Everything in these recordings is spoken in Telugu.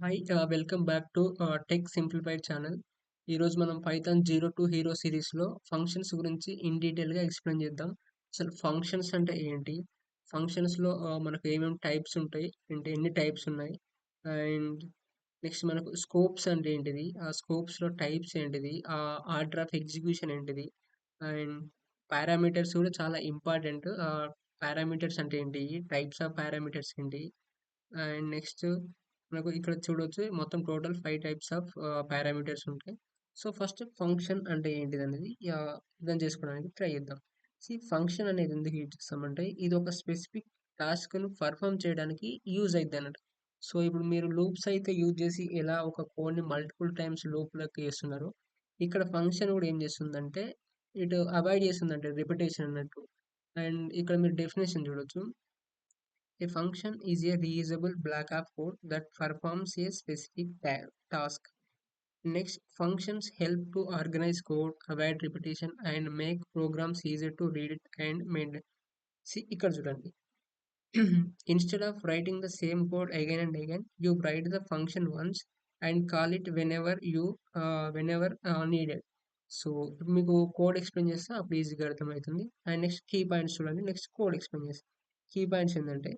Hi welcome back to tech simplified channel. ఈరోజు మనం పైథాన్ జీరో టు హీరో సిరీస్లో ఫంక్షన్స్ గురించి ఇన్ డీటెయిల్గా ఎక్స్ప్లెయిన్ చేద్దాం. అసలు ఫంక్షన్స్ అంటే ఏంటి, ఫంక్షన్స్లో మనకు ఏమేమి టైప్స్ ఉంటాయి, అంటే ఎన్ని టైప్స్ ఉన్నాయి, అండ్ నెక్స్ట్ మనకు స్కోప్స్ అంటే ఏంటిది, ఆ స్కోప్స్లో టైప్స్ ఏంటిది, ఆ ఆర్డర్ ఆఫ్ ఎగ్జిక్యూషన్ ఏంటిది, అండ్ పారామీటర్స్ కూడా చాలా ఇంపార్టెంట్. పారామీటర్స్ అంటే ఏంటి, టైప్స్ ఆఫ్ పారామీటర్స్ ఏంటి, అండ్ నెక్స్ట్ మనకు ఇక్కడ చూడొచ్చు మొత్తం టోటల్ 5 టైప్స్ ఆఫ్ పారామీటర్స్ ఉంటాయి. సో ఫస్ట్ ఫంక్షన్ అంటే ఏంటిది అనేది అర్థం చేసుకోవడానికి ట్రై చేద్దాం. ఫంక్షన్ అనేది ఎందుకు యూజ్ చేస్తామంటే ఇది ఒక స్పెసిఫిక్ టాస్క్ను పర్ఫామ్ చేయడానికి యూజ్ అవుతుంది అన్నట్టు. సో ఇప్పుడు మీరు లూప్స్ అయితే యూజ్ చేసి ఎలా ఒక కోడ్ని మల్టిపుల్ టైమ్స్ లూప్లోకి వేస్తున్నారో, ఇక్కడ ఫంక్షన్ కూడా ఏం చేస్తుందంటే ఇటు అవాయిడ్ చేస్తుందంటే రిపిటేషన్ అన్నట్టు. అండ్ ఇక్కడ మీరు డెఫినేషన్ చూడొచ్చు. A function is a reusable block of code that performs a specific task. Next, functions help to organize code, avoid repetition, and make programs easier to read it and maintain. See, ఇక్కడ చూడండి. Instead of writing the same code again and again, you write the function once and call it whenever needed. So మీకు కోడ్ ఎక్స్ప్లెయిన్ చేస్తే అప్పుడు ఈజీగా అర్థమవుతుంది. అండ్ నెక్స్ట్ కీ పాయింట్స్ చూడండి. నెక్స్ట్ కోడ్ ఎక్స్ప్లెయిన్ చేస్తాను. కీ పాయింట్స్ ఏంటంటే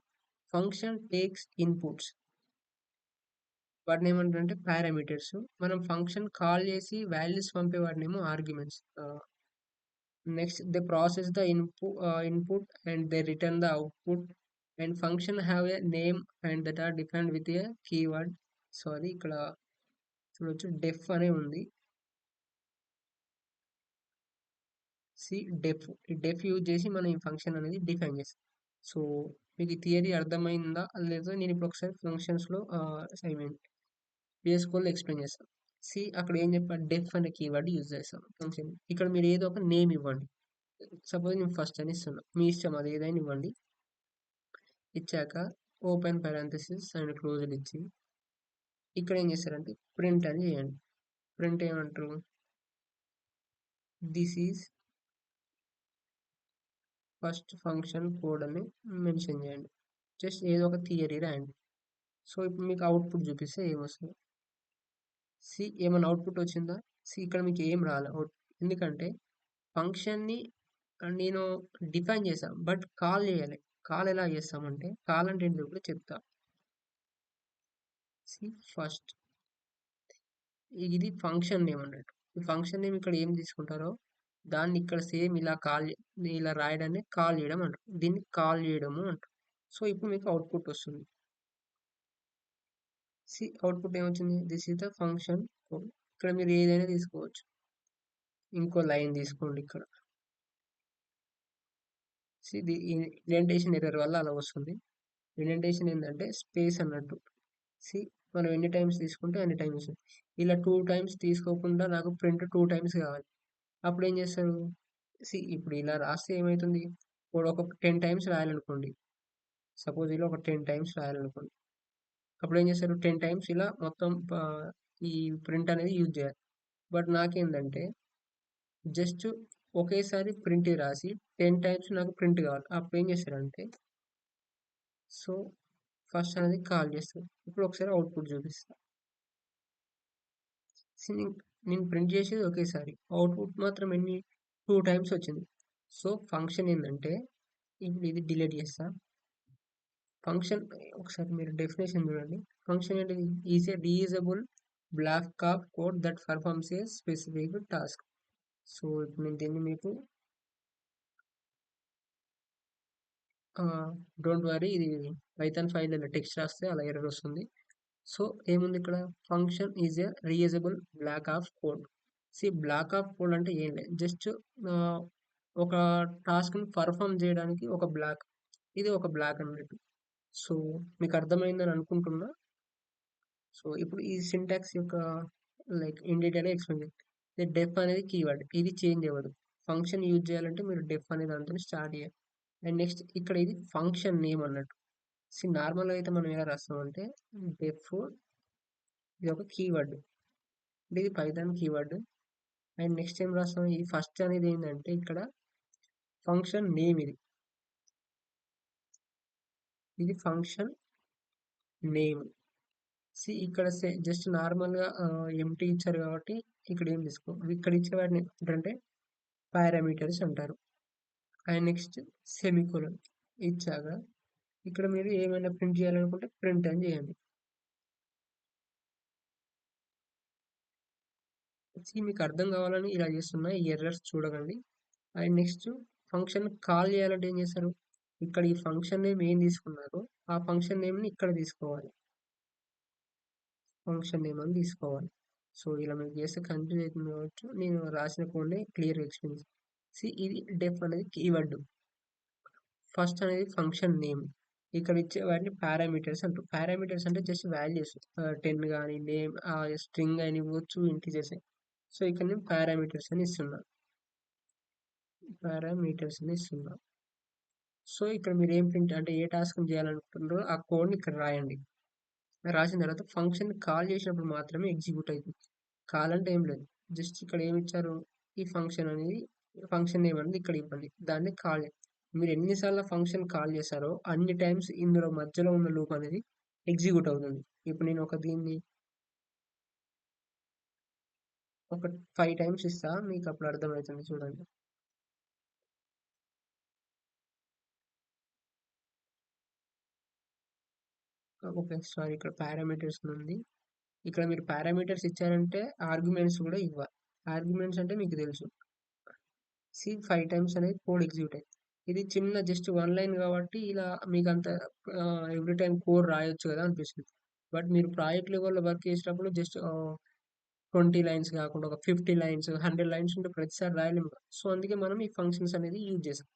ఫంక్షన్ టేక్స్ ఇన్పుట్స్, వాటిని ఏమంటారంటే పారామీటర్స్. మనం ఫంక్షన్ కాల్ చేసి వాల్యూస్ పంపే వాటినేమో arguments. Next they process the input and they return the output. And function have a name and that are defined with a keyword. Sorry, ఇక్కడ చూడొచ్చు డెఫ్ అనే ఉంది. డెఫ్ యూజ్ చేసి మనం ఈ ఫంక్షన్ అనేది డిఫైన్ చేస్తాం. సో మీకు ఈ థియరీ అర్థమైందా లేదో నేను ఇప్పుడు ఒకసారి ఫంక్షన్స్లో ఐ మీన్ పిఎస్క్యూఎల్ ఎక్స్ప్లెయిన్ చేస్తాం. అక్కడ ఏం చెప్పాలి, డెఫ్ అనే కీవర్డ్ యూజ్ చేస్తాం ఫంక్షన్. ఇక్కడ మీరు ఏదో ఒక నేమ్ ఇవ్వండి. సపోజ్ నేను ఫస్ట్ అని ఇస్తున్నా, మీ ఇష్టం, అది ఏదైనా ఇవ్వండి. ఇచ్చాక ఓపెన్ పారాంథసిస్ అండ్ క్లోజ్ ఇచ్చి ఇక్కడ ఏం చేస్తారంటే ప్రింట్ అని చేయండి. ప్రింట్ ఏమంటారు, this is first function code అని మెన్షన్ చేయండి. జస్ట్ ఏదో ఒక థియరీ రాయండి. సో ఇప్పుడు మీకు అవుట్పుట్ చూపిస్తే ఏమొస్తుంది. ఏమైనా అవుట్పుట్ వచ్చిందా? ఇక్కడ మీకు ఏం రాలే అవుట్, ఎందుకంటే ఫంక్షన్ని నేను డిఫైన్ చేశాను బట్ కాల్ చేయాలి. కాల్ ఎలా చేస్తామంటే, కాల్ అంటే ఏంటో కూడా చెప్తా. ఫస్ట్ ఇది ఫంక్షన్ నేమ్ అన్నట్టు. ఈ ఫంక్షన్ నేమ్ ఇక్కడ ఏం తీసుకుంటారో దాన్ని ఇక్కడ సేమ్ ఇలా ఇలా రాయడాన్ని కాల్ చేయడం అంటారు. దీన్ని కాల్ చేయడము అంటారు. సో ఇప్పుడు మీకు అవుట్పుట్ వస్తుంది. అవుట్పుట్ ఏమొచ్చింది, this is the function code. ఇక్కడ మీరు ఏదైనా తీసుకోవచ్చు. ఇంకో లైన్ తీసుకోండి. ఇక్కడ ఇది ఇండెంటేషన్ ఎర్రర్ వల్ల అలా వస్తుంది. ఇండెంటేషన్ ఏంటంటే స్పేస్ అన్నట్టు. సి మనం ఎన్ని టైమ్స్ తీసుకుంటే అన్ని టైమ్స్. ఇలా 2 టైమ్స్ తీసుకోకుండా నాకు ప్రింట్ 2 టైమ్స్ కావాలి. అప్పుడు ఏం చేస్తారు, ఇప్పుడు ఇలా రాస్తే ఏమవుతుంది, ఇప్పుడు ఒక 10 టైమ్స్ రాయాలనుకోండి. సపోజ్ ఇలా ఒక 10 టైమ్స్ రాయాలనుకోండి. అప్పుడు ఏం చేస్తారు, 10 టైమ్స్ ఇలా మొత్తం ఈ ప్రింట్ అనేది యూజ్ చేయాలి. బట్ నాకేంటంటే జస్ట్ ఒకేసారి ప్రింట్ రాసి 10 టైమ్స్ నాకు ప్రింట్ కావాలి. అప్పుడు ఏం చేస్తారంటే, సో ఫస్ట్ అనేది కాల్ చేస్తాను. ఇప్పుడు ఒకసారి అవుట్పుట్ చూపిస్తాను. నేను ప్రింట్ చేసేది ఒకేసారి, అవుట్పుట్ మాత్రం ఎన్ని 2 టైమ్స్ వచ్చింది. సో ఫంక్షన్ ఏంటంటే, ఇప్పుడు ఇది డిలీట్ చేస్తా. ఫంక్షన్ ఒకసారి మీరు డెఫినేషన్ చూడండి. ఫంక్షన్ ఏంటి, is a reusable black of code that performs A specific task. So ఇప్పుడు నేను దీన్ని మీకు డోంట్ వరీ, ఇది పైథాన్ ఫైల్ టెక్స్ట్ రాస్తే అలా ఎర్రర్ వస్తుంది. సో ఏముంది ఇక్కడ, function is a reusable black of code. Black of code అంటే ఏం లేదు, జస్ట్ ఒక టాస్క్ని పర్ఫామ్ చేయడానికి ఒక బ్లాక్, ఇది ఒక బ్లాక్ అన్నట్టు. సో మీకు అర్థమైందని అనుకుంటున్నా. సో ఇప్పుడు ఈ సింటాక్స్ యొక్క లైక్ ఇన్ డీటెయిల్ ఎక్స్ప్లెయిన్ చేయండి. డెఫ్ అనేది కీవర్డ్, ఇది చేంజ్ అవ్వదు. ఫంక్షన్ యూజ్ చేయాలంటే మీరు డెఫ్ అనే దాంతో స్టార్ట్ చేయాలి. అండ్ నెక్స్ట్ ఇక్కడ ఇది ఫంక్షన్ నేమ్ అన్నట్టు. నార్మల్గా అయితే మనం ఎలా రాస్తామంటే డెఫ్, ఇది ఒక కీవర్డ్, ఇది పైథాన్ కీవర్డ్. అండ్ నెక్స్ట్ ఏం రాస్తాం, ఈ ఫస్ట్ అనేది ఏంటంటే ఇక్కడ ఫంక్షన్ నేమ్, ఇది ఫంక్షన్ నేమ్. ఇక్కడ జస్ట్ నార్మల్‌గా ఎంప్టీ ఇచ్చారు కాబట్టి ఇక్కడ ఏం తీసుకో ఇక్కడ ఇచ్చే వాటిని ఏంటంటే పారామీటర్స్ అంటారు. అండ్ నెక్స్ట్ సెమికోలన్ ఇచ్చాక ఇక్కడ మీరు ఏమైనా ప్రింట్ చేయాలనుకుంటే ప్రింట్ అని చేయండి. మీకు అర్థం కావాలని ఇలా చేస్తున్నా. ఈ ఎర్రర్స్ చూడకండి. అండ్ నెక్స్ట్ ఫంక్షన్ కాల్ చేయాలంటే ఏం చేస్తారు? ఇక్కడ ఈ ఫంక్షన్ నేమ్ ఏం తీసుకున్నారో ఆ ఫంక్షన్ నేమ్‌ని ఇక్కడ తీసుకోవాలి. ఫంక్షన్ నేమ్ అని తీసుకోవాలి. సో, ఇలా మీకు చేస్తే కన్‌ఫ్యూజ్ అయితుంది కావచ్చు. నేను రాసిన కోడ్‌ని క్లియర్‌గా ఎక్స్‌ప్లెయిన్ ఇది డెఫ్ అనేది కీవర్డ్. ఫస్ట్ అనేది ఫంక్షన్ నేమ్. ఇక్కడ ఇచ్చే వాటిని పారామీటర్స్ అంటారు. పారామీటర్స్ అంటే జస్ట్ వాల్యూస్. 10 గాని, నేమ్ స్ట్రింగ్ అయినా ఇవ్వచ్చు, ఇంటిజర్స్. సో, ఇక్కడ నేను పారామీటర్స్ అని ఇస్తున్నా. పారామీటర్స్ అని ఇస్తున్నా. సో, ఇక్కడ మీరు ఏం ప్రింట్ అంటే ఏ టాస్క్‌ని చేయాలనుకుంటున్నారో ఆ కోడ్‌ని ఇక్కడ రాయండి. రాసిన తర్వాత ఫంక్షన్ కాల్ చేసినప్పుడు మాత్రమే ఎగ్జిక్యూట్ అవుతుంది. కాల్ అంటే ఏం లేదు. జస్ట్ ఇక్కడ ఏమి ఇచ్చారు? ఈ ఫంక్షన్ అనేది ఫంక్షన్ నేమ్ అనేది ఇక్కడ ఇవ్వండి. దాన్ని కాల్ మీరు ఎన్ని సార్లు ఫంక్షన్ కాల్ చేశారో అన్ని టైమ్స్ ఇందులో మధ్యలో ఉన్న లూప్ అనేది ఎగ్జిక్యూట్ అవుతుంది. ఇప్పుడు నేను దీన్ని ఒక 5 టైమ్స్ ఇస్తా. మీకు అప్పుడు అర్థమవుతుంది చూడండి. ఓకే. సారీ, ఇక్కడ పారామీటర్స్ ఉంది. ఇక్కడ మీరు పారామీటర్స్ ఇచ్చారంటే ఆర్గ్యుమెంట్స్ కూడా ఇవ్వాలి. ఆర్గ్యుమెంట్స్ అంటే మీకు తెలుసు. 5 టైమ్స్ అనేది కోడ్ ఎగ్జిక్యూట్ అయింది. ఇది చిన్న జస్ట్ 1 లైన్ కాబట్టి ఇలా మీకంత ఎవ్రీ టైమ్ కోడ్ రాయొచ్చు కదా అనిపిస్తుంది. బట్ మీరు ప్రాజెక్ట్ లెవెల్‌లో వర్క్ చేసేటప్పుడు జస్ట్ 20 లైన్స్ కాకుండా ఒక 50 లైన్స్, 100 లైన్స్ ఉంటే ప్రతిసారి రాయలేము. సో, అందుకే మనం ఈ ఫంక్షన్స్ అనేది యూజ్ చేస్తాం.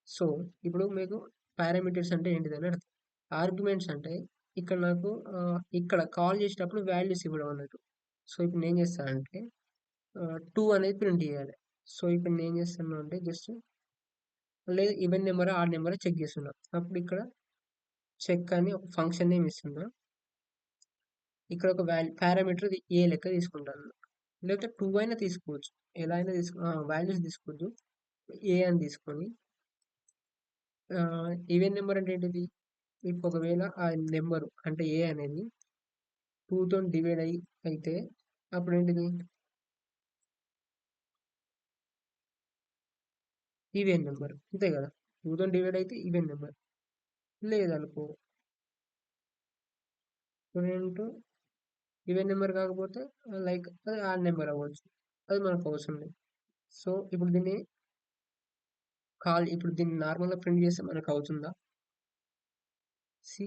సో, ఇప్పుడు మీకు పారామీటర్స్ అంటే ఏంటిదని అర్థం. ఆర్గ్యుమెంట్స్ అంటే ఇక్కడ నాకు ఇక్కడ కాల్ చేసేటప్పుడు వాల్యూస్ ఇవ్వడం అన్నట్టు. సో, ఇప్పుడు నేను చేస్తానంటే 2 అనేది ప్రింట్ చేయాలి. సో, ఇప్పుడు నేను చేస్తున్నా అంటే జస్ట్ లేదు ఈవెన్ నెంబరా, ఆడ్ నెంబరా చెక్ చేస్తున్నా. అప్పుడు ఇక్కడ చెక్ అని ఒక ఫంక్షన్ నేమ్ ఇస్తున్నా. ఇక్కడ ఒక పారామీటర్ ఏ లెక్క తీసుకుంటాను. లేకపోతే 2 అయినా తీసుకోవచ్చు. ఎలా అయినా వాల్యూస్ తీసుకోవచ్చు. ఏ అని తీసుకొని ఈవెన్ నెంబర్ అంటే ఏంటిది? ఇప్పుడు ఒకవేళ ఆ నెంబరు అంటే ఏ అనేది 2 తోని డివైడ్ అయితే అప్పుడు ఏంటిది? Even number. అంతే కదా! 2 తోని డివైడ్ అయితే ఈవెన్ నెంబర్. లేదనుకో 2 ఈవెన్ నెంబర్ కాకపోతే లైక్ అది ఆడ్ నెంబర్ అవ్వచ్చు. అది మనకు అవసరం లేదు. సో, ఇప్పుడు దీన్ని నార్మల్‌గా ప్రింట్ చేస్తే మనకు అవుతుందా? సి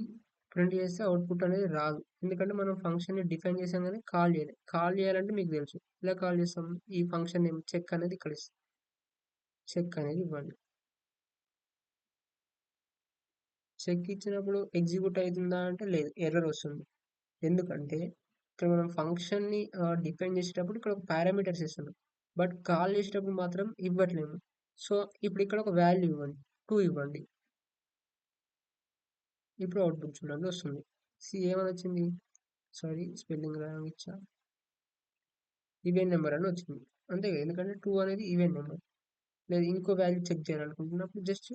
ప్రింట్ చేస్తే అవుట్‌పుట్ అనేది రాదు. ఎందుకంటే మనం ఫంక్షన్‌ని డిఫైన్ చేసాం గానీ కాల్ చేయలే. కాల్ చేయాలంటే మీకు తెలుసు. ఎలా కాల్ చేస్తాం? ఈ ఫంక్షన్ నేమ్ చెక్ అనేది ఇక్కడ ఇస్తాం. చెక్ అనేది ఇవ్వండి. చెక్ ఇచ్చినప్పుడు ఎగ్జిక్యూట్ అయితుందా అంటే లేదు. ఎర్రర్ వస్తుంది. ఎందుకంటే ఇక్కడ మనం ఫంక్షన్‌ని డిఫైన్ చేసేటప్పుడు ఇక్కడ ఒక పారామీటర్స్ ఇస్తున్నాం. బట్ కాల్ చేసేటప్పుడు మాత్రం ఇవ్వట్లేము. సో, ఇప్పుడు ఇక్కడ ఒక వాల్యూ ఇవ్వండి. 2 ఇవ్వండి. ఇప్పుడు అవుట్‌పుట్ చూడండి వస్తుంది. ఏమని వచ్చింది? సారీ, స్పెల్లింగ్ రాంగ్ ఇచ్చా. ఈవెన్ నెంబర్ అని వచ్చింది. అంతే కదా! ఎందుకంటే 2 అనేది ఈవెన్ నెంబర్. లేదు ఇంకో వాల్యూ చెక్ చేయాలనుకుంటున్నప్పుడు జస్ట్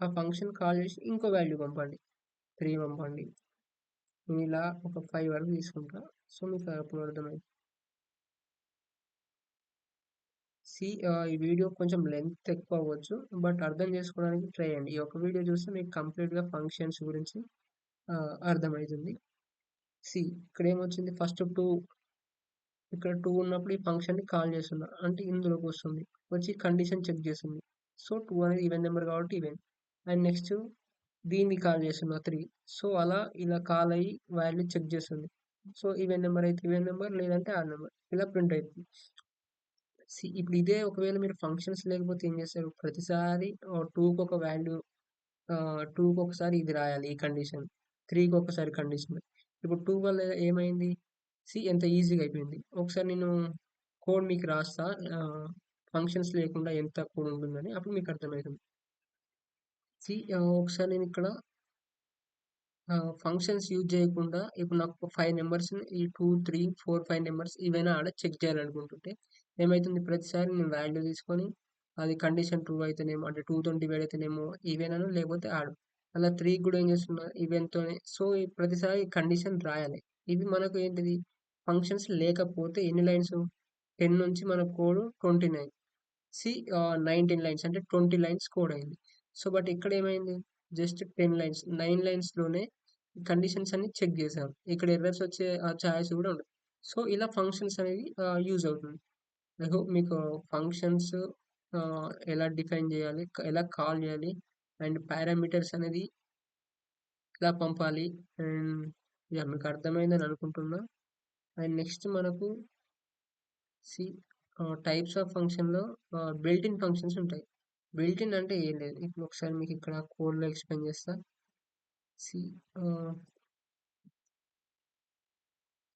ఆ ఫంక్షన్ కాల్ చేసి ఇంకో వాల్యూ పంపండి. 3 పంపండి. నేను ఇలా ఒక 5 వరకు తీసుకుంటా. సో, మీకు అప్పుడు అర్థమైంది. ఈ వీడియో కొంచెం లెంత్ ఎక్కువ అవ్వచ్చు. బట్ అర్థం చేసుకోవడానికి ట్రై చేయండి. ఈ ఒక్క వీడియో చూస్తే మీకు కంప్లీట్‌గా ఫంక్షన్స్ గురించి అర్థమైతుంది. ఇక్కడ ఏమొచ్చింది ఫస్ట్ 2 ఇక్కడ 2 ఉన్నప్పుడు ఈ ఫంక్షన్‌ని కాల్ చేస్తున్నా. అంటే ఇందులోకి వస్తుంది. వచ్చి కండిషన్ చెక్ చేస్తుంది. సో, 2 అనేది ఈవెన్ నంబర్ కాబట్టి ఈవెన్. అండ్ నెక్స్ట్ దీన్ని కాల్ చేస్తున్నా 3. సో, ఇలా కాల్ అయ్యి వాల్యూ చెక్ చేస్తుంది. సో, ఈవెన్ నంబర్ అయితే ఈవెన్ నంబర్ లేదంటే ఆడ్ నంబర్. ఇలా ప్రింట్ అయితుంది. ఇప్పుడు ఇదే ఒకవేళ మీరు ఫంక్షన్స్ లేకపోతే ఏం చేస్తారు? ప్రతిసారి 2కి ఒక వాల్యూ 2కి ఒకసారి ఇది రాయాలి ఈ కండిషన్. 3కి ఒకసారి కండిషన్. ఇప్పుడు 2 వల్ల ఏమైంది? ఎంత ఈజీగా అయిపోయింది. ఒకసారి నేను కోడ్ మీకు రాస్తా. ఫంక్షన్స్ లేకుండా ఎంత కోడ్ ఉంటుందని. అప్పుడు మీకు అర్థమైతుంది. ఒకసారి నేను ఇక్కడ ఫంక్షన్స్ యూజ్ చేయకుండా ఇప్పుడు నాకు ఒక 5 నంబర్స్‌ని ఈ 2, 3, 4, 5 నంబర్స్ ఇవైనా ఆడ చెక్ చేయాలనుకుంటుంటే ఏమైతుంది ప్రతిసారి నేను వాల్యూ తీసుకొని అది కండిషన్ ట్రూ అయితేనేమో అంటే 2 తోని డివైడ్ అయితేనేమో ఈవెన్ అను లేకపోతే ఆడ్. అలా 3 కూడా ఏం చేస్తున్నా ఈవెన్‌తోనే సో, ప్రతిసారి కండిషన్ రాయాలి. ఇవి మనకు ఏంటిది ఫంక్షన్స్ లేకపోతే ఎన్ని లైన్స్ 10 నుంచి మన కోడ్ 29 19 లైన్స్ అంటే 20 లైన్స్ కోడ్ అయింది. సో బట్ ఇక్కడ ఏమైంది జస్ట్ 10 లైన్స్ 9 లైన్స్ లోనే కండిషన్స్ అన్ని చెక్ చేసాం. ఇక్కడ ఎర్రర్స్ వచ్చే ఛాయిస్ కూడా ఉండదు. సో ఇలా ఫంక్షన్స్ అనేవి యూజ్ అవుతుంది. ఐ హోప్ మీకు ఫంక్షన్స్ ఎలా డిఫైన్ చేయాలి, ఎలా కాల్ చేయాలి అండ్ పారామీటర్స్ అనేది ఎలా పంపాలి అండ్ యా మీకు అర్థమైందని అనుకుంటున్నా. అండ్ నెక్స్ట్ మనకు సి టైప్స్ ఆఫ్ ఫంక్షన్‌లో బిల్ట్ ఇన్ ఫంక్షన్స్ ఉంటాయి. బిల్ట్ ఇన్ అంటే ఏం లేదు. ఇప్పుడు ఒకసారి మీకు ఇక్కడ కోడ్‌లో ఎక్స్‌ప్లెయిన్ చేస్తా. సి ఆహ్,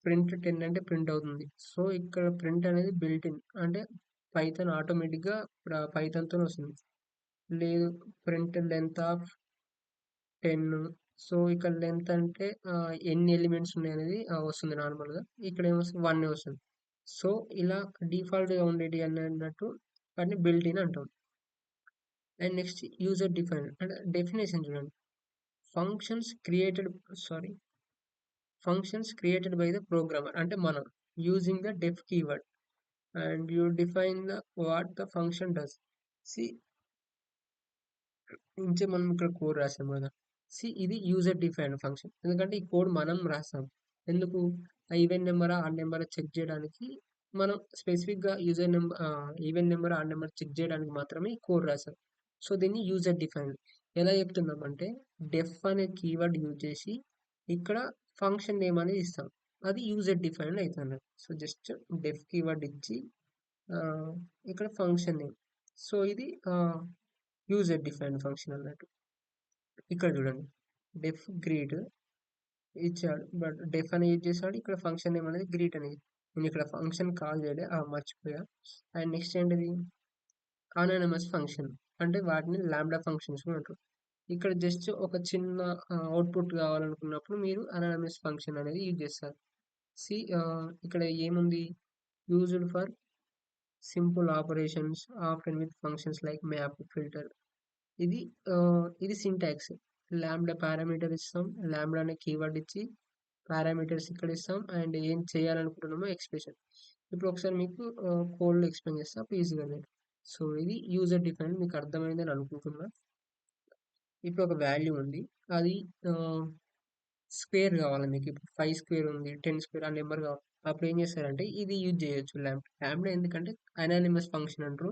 ప్రింట్ 10 అంటే ప్రింట్ అవుతుంది. సో ఇక్కడ ప్రింట్ అనేది బిల్ట్ ఇన్ అంటే పైథాన్ ఆటోమేటిక్‌గా పైథాన్‌తోనే వస్తుంది. లేదు ప్రింట్ లెంగ్త్ ఆఫ్ 10 సో ఇక్కడ లెంగ్త్ అంటే ఎన్ని ఎలిమెంట్స్ ఉన్నాయనేది వస్తుంది నార్మల్‌గా. ఇక్కడ ఏమొస్తుంది 1 వస్తుంది. సో ఇలా డిఫాల్ట్‌గా ఉండేటివి అన్నట్టు వాటిని బిల్ట్ ఇన్ అంటాం. అండ్ నెక్స్ట్ యూజర్ డిఫైన్డ్ అంటే డెఫినేషన్ చూడండి. Functions created sorry functions created by the programmer అంటే మనం using the def keyword and you define the what the function does. సి ఇంచే మనం ఇక్కడ కోడ్ రాసాం కదా. ఇది యూజర్ డిఫైన్డ్ ఫంక్షన్ ఎందుకంటే ఈ కోడ్ మనం రాసాం. ఎందుకు ఈవెన్ నెంబర్ ఆ నెంబర్ చెక్ చేయడానికి మనం స్పెసిఫిక్ గా యూజర్ నెంబర్ ఈవెన్ నెంబర్ ఆ నెంబర్ చెక్ చేయడానికి మాత్రమే ఈ కోడ్ రాసాం. సో దీన్ని యూజర్ డిఫైన్డ్ ఎలా చెప్తున్నాం అంటే డెఫ్ అనే కీవర్డ్ యూజ్ చేసి ఇక్కడ ఫంక్షన్ నేమ్ అనేది ఇస్తాం. అది యూజర్ డిఫైన్డ్ అవుతుంది. సో జస్ట్ డెఫ్ కీవర్డ్ ఇచ్చి ఆ, ఇక్కడ ఫంక్షన్ నేమ్. సో ఇది యూజర్ డిఫైన్డ్ ఫంక్షన్ అన్నట్టు. ఇక్కడ చూడండి డెఫ్ గ్రీట్ ఇచ్చాడు బట్ డెఫ్ అని యూజ్ చేశాడు. ఇక్కడ ఫంక్షన్ నేమ్ అనేది గ్రీట్ అనేది. నేను ఇక్కడ ఫంక్షన్ కాల్ చేయలే మర్చిపోయా. అండ్ నెక్స్ట్ ఏంటిది అనానిమస్ ఫంక్షన్ అంటే వాటిని లాంబ్డా ఫంక్షన్స్ కూడా అంటారు. ఇక్కడ జస్ట్ ఒక చిన్న అవుట్పుట్ కావాలనుకున్నప్పుడు మీరు అనానిమస్ ఫంక్షన్ అనేది యూజ్ చేస్తారు. సి ఇక్కడ ఏముంది used for simple operations often with functions like map filter. ఇది ఇది సింటాక్స్. లాంబ్డా పారామీటర్ ఇస్తాం. లాంబ్డా అనే కీవర్డ్ ఇచ్చి పారామీటర్స్ ఇక్కడ ఇస్తాం అండ్ ఏం చేయాలనుకుంటున్నామో ఎక్స్ప్రెషన్. ఇప్పుడు ఒకసారి మీకు కోడ్లో ఎక్స్ప్లెయిన్ చేస్తా అప్పుడు ఈజీగా అర్థం. సో ఇది యూజర్ డిఫైన్ మీకు అర్థమైందని అనుకుంటున్నా. ఇప్పుడు ఒక వాల్యూ ఉంది అది స్క్వేర్ కావాలి మీకు. ఇప్పుడు 5 స్క్వేర్ ఉంది 10 స్క్వేర్ ఆ నెంబర్ కావాలి. అప్పుడు ఏం చేస్తారంటే ఇది యూజ్ చేయొచ్చు ల్యాంబ్డా. ల్యాంబ్డా ఎందుకంటే అనానిమస్ ఫంక్షన్ అంటారు.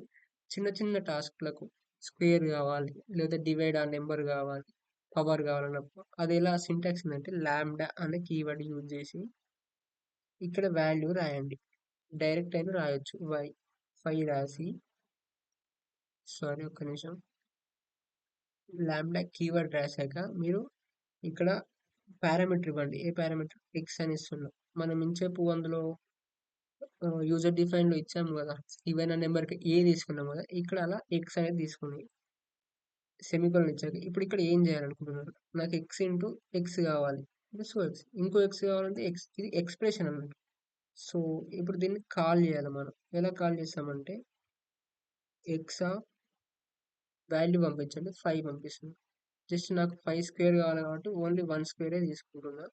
చిన్న చిన్న టాస్క్లకు స్క్వేర్ కావాలి లేదా డివైడ్ ఆ నెంబర్ కావాలి పవర్ కావాలన్నప్పుడు అది ఎలా సింటాక్స్ ఉందంటే ల్యాంబ్డా అనే కీవర్డ్ యూజ్ చేసి ఇక్కడ వాల్యూ రాయండి. డైరెక్ట్ అయినా రాయొచ్చు. 5 రాసి సారీ ఒక్క నిమిషం ల్యాంబ్డా కీవర్డ్ రాశాక మీరు ఇక్కడ పారామీటర్ ఇవ్వండి. ఏ పారామీటర్ ఎక్స్ అని ఇస్తున్నాం. మనం ఇంచేపు అందులో యూజర్ డిఫైన్ లో ఇచ్చాము కదా. ఈవెన్ ఆ నెంబర్కి ఏ తీసుకున్నాం కదా. ఇక్కడ అలా ఎక్స్ అనేది తీసుకుని సెమికోలన్ ఇచ్చాక ఇప్పుడు ఇక్కడ ఏం చేయాలనుకుంటున్నారు నాకు ఎక్స్ ఇంటూ ఎక్స్ కావాలి. సో ఎక్స్ ఇంకో ఎక్స్ కావాలంటే ఎక్స్ ఇది ఎక్స్ప్రెషన్ అన్నమాట. సో ఇప్పుడు దీన్ని కాల్ చేయాలి మనం. ఎలా కాల్ చేస్తామంటే ఎక్స్ ఆఫ్ వాల్యూ పంపించండి 5 పంపిస్తుంది. జస్ట్ నాకు 5 స్క్వేర్ కావాలి కాబట్టి ఓన్లీ 1 స్క్వేరే తీసుకుంటున్నా.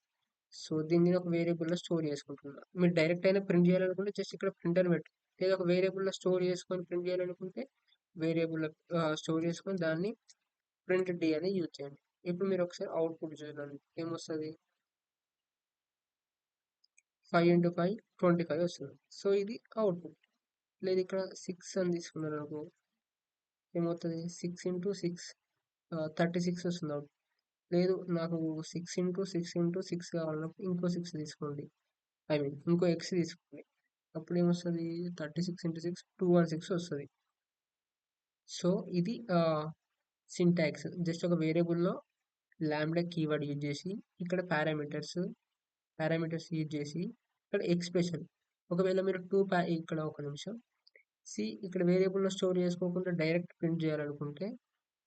సో దీన్ని నేను ఒక వేరియబుల్లో స్టోర్ చేసుకుంటున్నా. మీరు డైరెక్ట్ అయినా ప్రింట్ చేయాలనుకుంటే జస్ట్ ఇక్కడ ప్రింటర్ పెట్టు. లేదా ఒక వేరియబుల్లో స్టోర్ చేసుకొని ప్రింట్ చేయాలనుకుంటే వేరియబుల్ స్టోర్ చేసుకొని దాన్ని ప్రింట్ డి అని యూజ్ చేయండి. ఇప్పుడు మీరు ఒకసారి అవుట్పుట్ చూడండి ఏమొస్తుంది 5 ఇంటూ 5 25 వస్తుంది. సో ఇది అవుట్పుట్. లేదు ఇక్కడ 6 అని తీసుకున్నారు అనుకో ఏమవుతుంది 6 ఇంటూ 6 36 వస్తుంది అవుట్. లేదు నాకు 6 ఇంటూ 6 ఇంటూ 6 కావాలన్నప్పుడు ఇంకో 6 తీసుకోండి. ఐ మీన్ ఇంకో ఎక్స్ తీసుకోండి. అప్పుడు ఏమొస్తుంది 36 ఇంటూ 6 216 వస్తుంది. సో ఇది సింటాక్స్ జస్ట్ ఒక వేరియబుల్లో లాంబ్డా కీవర్డ్ యూజ్ చేసి ఇక్కడ పారామీటర్స్ యూజ్ చేసి ఇక్కడ ఎక్స్ప్రెషన్ ఒకవేళ మీరు ఇక్కడ ఒక నిమిషం ఇక్కడ వేరియబుల్లో స్టోర్ చేసుకోకుండా డైరెక్ట్ ప్రింట్ చేయాలనుకుంటే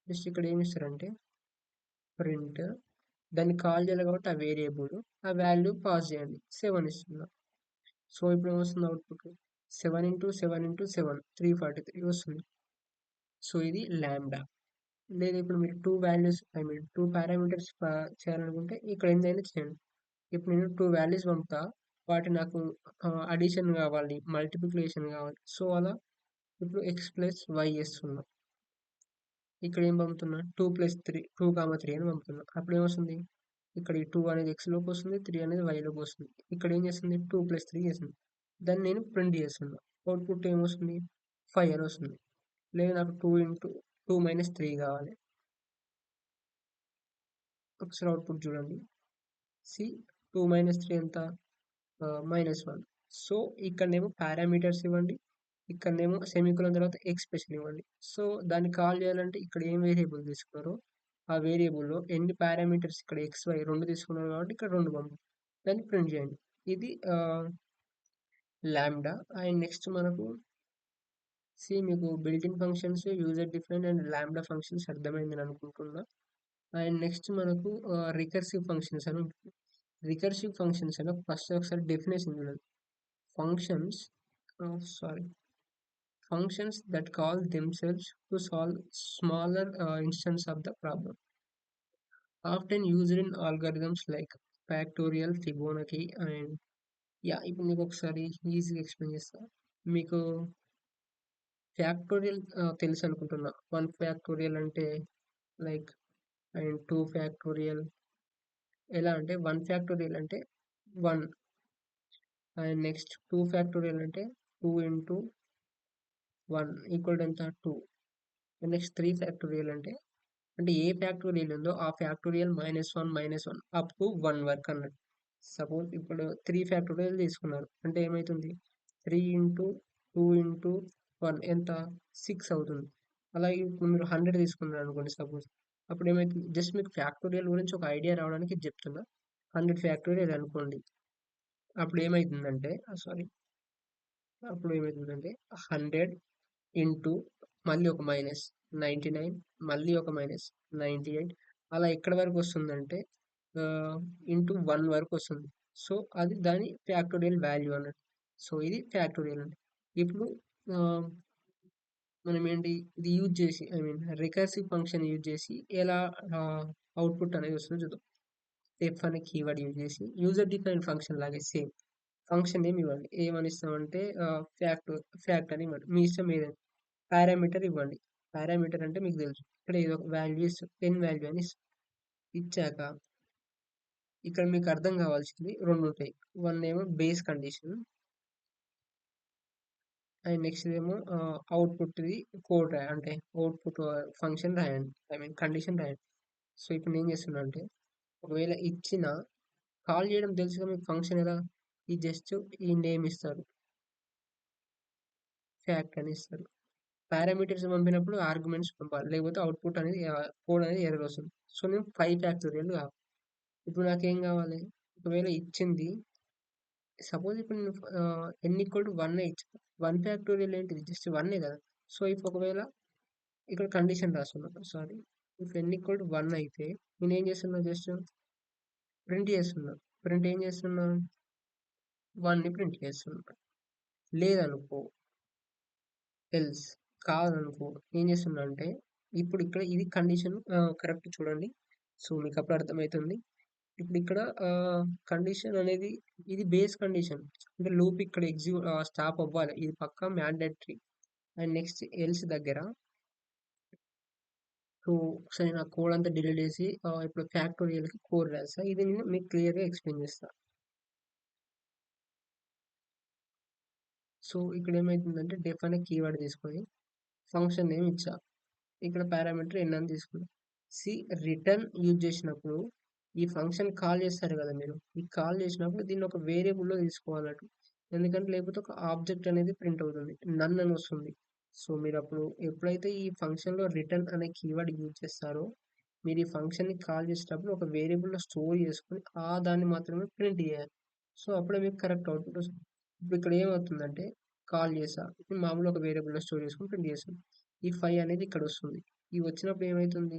జస్ట్ ఇక్కడ ఏమి ఇస్తారంటే ప్రింట్ దాన్ని కాల్ చేయాలి కాబట్టి ఆ వేరియబుల్ ఆ వాల్యూ పాస్ చేయండి 7 ఇస్తున్నా. సో ఇప్పుడు ఏమొస్తుంది అవుట్పుట్ 7 ఇంటూ 7 ఇంటూ 7 343 వస్తుంది. సో ఇది ల్యాండా. లేదా ఇప్పుడు మీరు 2 వాల్యూస్ ఐ మీన్ 2 పారామీటర్స్ చేయాలనుకుంటే ఇక్కడ ఏందైనా చేయండి. ఇప్పుడు నేను 2 వాల్యూస్ పంపుతా. వాటి నాకు అడిషన్ కావాలి, మల్టిప్లికేషన్ కావాలి. సో, అలా ఇప్పుడు x ప్లస్ y చేస్తున్నా. ఇక్కడ ఏం పంపుతున్నా 2 ప్లస్ 3 2, 3 అని పంపుతున్నా. అప్పుడు ఏమొస్తుంది? ఇక్కడ ఈ 2 అనేది x లోకి వస్తుంది. 3 అనేది y లోకి వస్తుంది. ఇక్కడ ఏం చేస్తుంది? 2 ప్లస్ 3 చేస్తుంది. దాన్ని నేను ప్రింట్ చేస్తున్నా. అవుట్‌పుట్ ఏమొస్తుంది? 5 అని వస్తుంది. లేదు నాకు 2 ఇంటూ 2 మైనస్ 3 కావాలి. ఒకసారి అవుట్‌పుట్ చూడండి. సి 2 మైనస్ 3 ఎంత? -1. సో, ఇక్కడనేమో పారామీటర్స్ ఇవ్వండి. ఇక్కడనేమో సెమికోలన్ తర్వాత ఎక్స్‌ప్రెషన్ ఇవ్వండి. సో, దాన్ని కాల్ చేయాలంటే ఇక్కడ ఏం వేరియబుల్ తీసుకున్నారో, ఆ వేరియబుల్‌లో ఎన్ని పారామీటర్స్ ఇక్కడ ఎక్స్, వై 2 తీసుకున్నారు కాబట్టి ఇక్కడ 2 పంపు. దాన్ని ప్రింట్ చేయండి. ఇది లాంబ్డా. అండ్ నెక్స్ట్ మనకు మీకు built in functions, user defined and lambda functions అర్థమైందని అనుకుంటున్నా. అండ్ నెక్స్ట్ మనకు రికర్సివ్ ఫంక్షన్స్ అని ఉంటుంది. రికర్సివ్ ఫంక్షన్స్ అంటే ఫస్ట్ ఒకసారి డెఫినేషన్ చూడండి. Functions sorry functions that call themselves to solve smaller instance of the problem, often used in algorithms like factorial, Fibonacci and ఇప్పుడు మీకు ఒకసారి ఈజీగా ఎక్స్ప్లెయిన్ చేస్తా. మీకు ఫ్యాక్టోరియల్ తెలుసు అనుకుంటున్నా. 1 ఫ్యాక్టోరియల్ అంటే లైక్ అండ్ 2 ఫ్యాక్టోరియల్ ఎలా అంటే 1 ఫ్యాక్టోరియల్ అంటే 1 అండ్ నెక్స్ట్ 2 ఫ్యాక్టోరియల్ అంటే 2 ఇంటూ 1 ఈక్వల్ టు ఎంత 2 నెక్స్ట్ 3 ఫ్యాక్టోరియల్ అంటే ఏ ఫ్యాక్టోరియల్ ఉందో ఆ ఫ్యాక్టోరియల్ -1 అప్ టు 1 వరకు అన్నట్టు. సపోజ్ ఇప్పుడు 3 ఫ్యాక్టోరియల్ తీసుకున్నారు అంటే ఏమవుతుంది 3 ఇంటూ 2 ఇంటూ 1 ఎంత 6 అవుతుంది. అలాగే ఇప్పుడు మీరు 100 తీసుకున్నారు అనుకోండి సపోజ్. అప్పుడు ఏమైతుంది జస్ట్ మీకు ఫ్యాక్టోరియల్ గురించి ఒక ఐడియా రావడానికి ఇది చెప్తున్నా. 100 ఫ్యాక్టోరియల్ అనుకోండి. అప్పుడు ఏమైతుందంటే అప్పుడు ఏమైతుందంటే 100 ఇంటూ మళ్ళీ ఒక మైనస్ 99 మళ్ళీ ఒక మైనస్ 98 అలా ఎక్కడి వరకు వస్తుందంటే ఇంటూ 1 వరకు వస్తుంది. సో, అది దాని ఫ్యాక్టోరియల్ వాల్యూ అన్నట్టు. సో, ఇది ఫ్యాక్టోరియల్ అండి. ఇప్పుడు మనం ఏంటి ఇది యూజ్ చేసి రికర్సివ్ ఫంక్షన్ యూజ్ చేసి ఎలా అవుట్‌పుట్ అనేది వస్తుందో చూద్దాం. ఎఫ్ అనే కీవర్డ్ యూజ్ చేసి యూజర్ డిఫైన్డ్ ఫంక్షన్ లాగే సేమ్ ఫంక్షన్ నేమ్ ఇవ్వండి. ఏమని ఇస్తామంటే ఫ్యాక్ట్ అని ఇవ్వండి. మీ ఇష్టం ఏదైనా పారామీటర్ ఇవ్వండి. పారామీటర్ అంటే మీకు తెలుసు. ఇక్కడ ఏదో ఒక వాల్యూ ఇస్తాం. 10 వాల్యూ అని ఇస్తాం. ఇచ్చాక ఇక్కడ మీకు అర్థం కావాల్సింది 2 ఉంటాయి. వన్ ఏమో బేస్ కండిషన్ అండ్ నెక్స్ట్ ఏమో అవుట్‌పుట్‌ది కోడ్ అంటే అవుట్‌పుట్ ఫంక్షన్ రాయండి. కండిషన్ రాయండి. సో, ఇప్పుడు నేను ఏం చేస్తున్నా అంటే ఒకవేళ ఇచ్చిన కాల్ చేయడం తెలుసుగా మీకు ఫంక్షన్ ఎలా? ఈ జస్ట్ ఈ నేమ్ ఇస్తారు. ఫ్యాక్ట్ అని ఇస్తారు. పారామీటర్స్ పంపినప్పుడు ఆర్గ్యుమెంట్స్ పంపాలి. లేకపోతే అవుట్‌పుట్ అనేది కోడ్ అనేది ఎర్రర్ వస్తుంది. సో, నేను 5 ఫ్యాక్టోరియల్ కావాలి. ఇప్పుడు నాకేం కావాలి? ఒకవేళ ఇచ్చింది సపోజ్ ఇప్పుడు నేను n ఈక్వల్ టు 1 ఇచ్చాను. 1 ఫ్యాక్టోరియల్ ఏంటిది? జస్ట్ 1 కదా! సో, ఇప్పుడు ఒకవేళ ఇక్కడ కండిషన్ రాస్తున్నా. Sorry. If n equal to 1 అయితే నేనేం చేస్తున్నా జస్ట్ ప్రింట్ చేస్తున్నా. ప్రింట్ ఏం చేస్తున్నా? 1ని ప్రింట్ చేస్తున్నా. లేదనుకో ఎల్స్ కాదనుకో ఏం చేస్తున్నా అంటే ఇప్పుడు ఇక్కడ ఇది కండిషన్ కరెక్ట్ చూడండి. సో, మీకు అప్పుడు అర్థమవుతుంది. ఇప్పుడు ఇక్కడ కండిషన్ అనేది ఇది బేస్ కండిషన్. అంటే లూప్ ఇక్కడ స్టాప్ అవ్వాలి. ఇది పక్కా మ్యాండేటరీ. అండ్ నెక్స్ట్ ఎల్స్ దగ్గర సో, ఒకసారి నా కోడ్ అంతా డిలీట్ చేసి ఇప్పుడు ఫ్యాక్టోరియల్‌కి కోడ్ రాస్తా. ఇది నేను మీకు క్లియర్‌గా ఎక్స్‌ప్లెయిన్ చేస్తా. సో, ఇక్కడ ఏమైతుందంటే డెఫ్ అనే కీవర్డ్ తీసుకొని ఫంక్షన్ నేమ్ ఇచ్చా. ఇక్కడ పారామీటర్ n అని తీసుకున్నా. రిటర్న్ యూజ్ చేసినప్పుడు ఈ ఫంక్షన్ కాల్ చేస్తారు కదా మీరు. ఈ కాల్ చేసినప్పుడు దీన్ని ఒక వేరియబుల్‌లో తీసుకోవాలన్నట్టు. ఎందుకంటే లేకపోతే ఒక ఆబ్జెక్ట్ అనేది ప్రింట్ అవుతుంది. నన్ అని వస్తుంది. సో, మీరప్పుడు ఎప్పుడైతే ఈ ఫంక్షన్‌లో రిటర్న్ అనే కీవర్డ్ యూజ్ చేస్తారో మీరు ఈ ఫంక్షన్‌ని కాల్ చేసేటప్పుడు ఒక వేరియబుల్‌లో స్టోర్ చేసుకొని దాన్ని మాత్రమే ప్రింట్ చేయాలి. సో, అప్పుడే మీకు కరెక్ట్ అవుట్‌పుట్ వస్తుంది. ఇప్పుడు ఇక్కడ ఏమవుతుందంటే కాల్ చేశా. ఇప్పుడు మామూలుగా ఒక వేరియబుల్‌లో స్టోర్ చేసుకొని ప్రింట్ చేశాను. ఈ 5 అనేది ఇక్కడ వస్తుంది. ఇది వచ్చినప్పుడు ఏమైతుంది?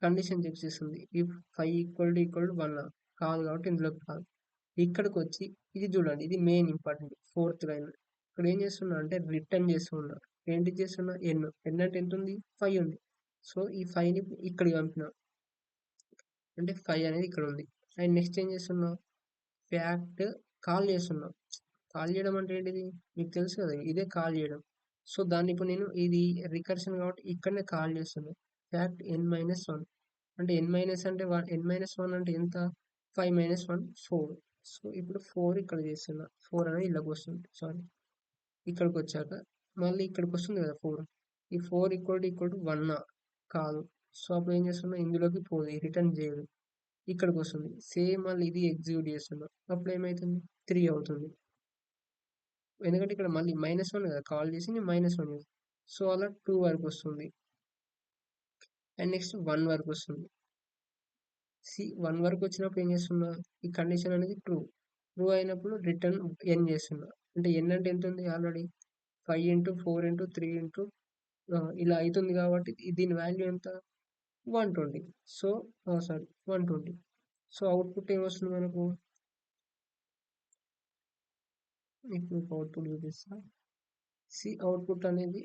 కండిషన్ చెక్ చేస్తుంది. ఇఫ్ 5 ఈక్వల్ టు 1 కాదు కాబట్టి ఇందులోకి రాదు. ఇక్కడికొచ్చి ఇది చూడండి. ఇది మెయిన్ ఇంపార్టెంట్. Fourth line. ఇక్కడ ఏం చేస్తున్నా అంటే రిటర్న్ చేస్తున్నా. ఏంటి చేస్తున్నా? ఎన్. ఎన్ అంటే ఎంత ఉంది? 5 ఉంది. సో, ఈ 5ని ఇక్కడికి పంపినా. అంటే 5 అనేది ఇక్కడ ఉంది. అండ్ నెక్స్ట్ ఏం చేస్తున్నా? ఫ్యాక్ట్ కాల్ చేస్తున్నాం. కాల్ చేయడం అంటే ఏంటిది? మీకు తెలుసు కదా! ఇదే కాల్ చేయడం. సో, దాన్ని ఇప్పుడు నేను ఇది రికర్షన్ కాబట్టి ఇక్కడనే కాల్ చేస్తున్నా. ఫ్యాక్ట్ n-1 అంటే n- అంటే n-1 అంటే ఎంత? 5 - 1 4. సో, ఇప్పుడు 4 ఇక్కడ చేస్తున్నా. 4 అనేది ఇళ్ళకొస్తుంది. సారీ. ఇక్కడికొచ్చాక మళ్ళీ ఇక్కడికొస్తుంది కదా 4. ఈ 4 = 1 కాదు. సో, అప్పుడు ఏం చేస్తున్నా? ఇందులోకి పోదు. రిటర్న్ చేయదు. ఇక్కడికొస్తుంది. సేమ్ మళ్ళీ ఇది ఎగ్జిక్యూట్ చేస్తున్నా. అప్పుడేమైతుంది? 3 అవుతుంది. ఎందుకంటే ఇక్కడ మళ్ళీ -1 కదా! కాల్ చేసి నేను -1 చేశా. సో, అలా 2 వరకొస్తుంది. And next 1 వరకొస్తుంది. 1 వరకొచ్చినప్పుడు ఏం చేస్తున్నా? ఈ కండిషన్ అనేది ట్రూ. ట్రూ అయినప్పుడు రిటర్న్ n చేస్తున్నా. అంటే n అంటే ఎంతుంది ఆల్రెడీ? 5 × 4 × 3 ఇలా అయితుంది కాబట్టి దీని వాల్యూ ఎంత? 120. So, sorry 120. సో, అవుట్‌పుట్ ఏమొస్తుంది మనకు? ఇప్పుడు అవుట్‌పుట్ చూపిస్తా. అవుట్‌పుట్ అనేది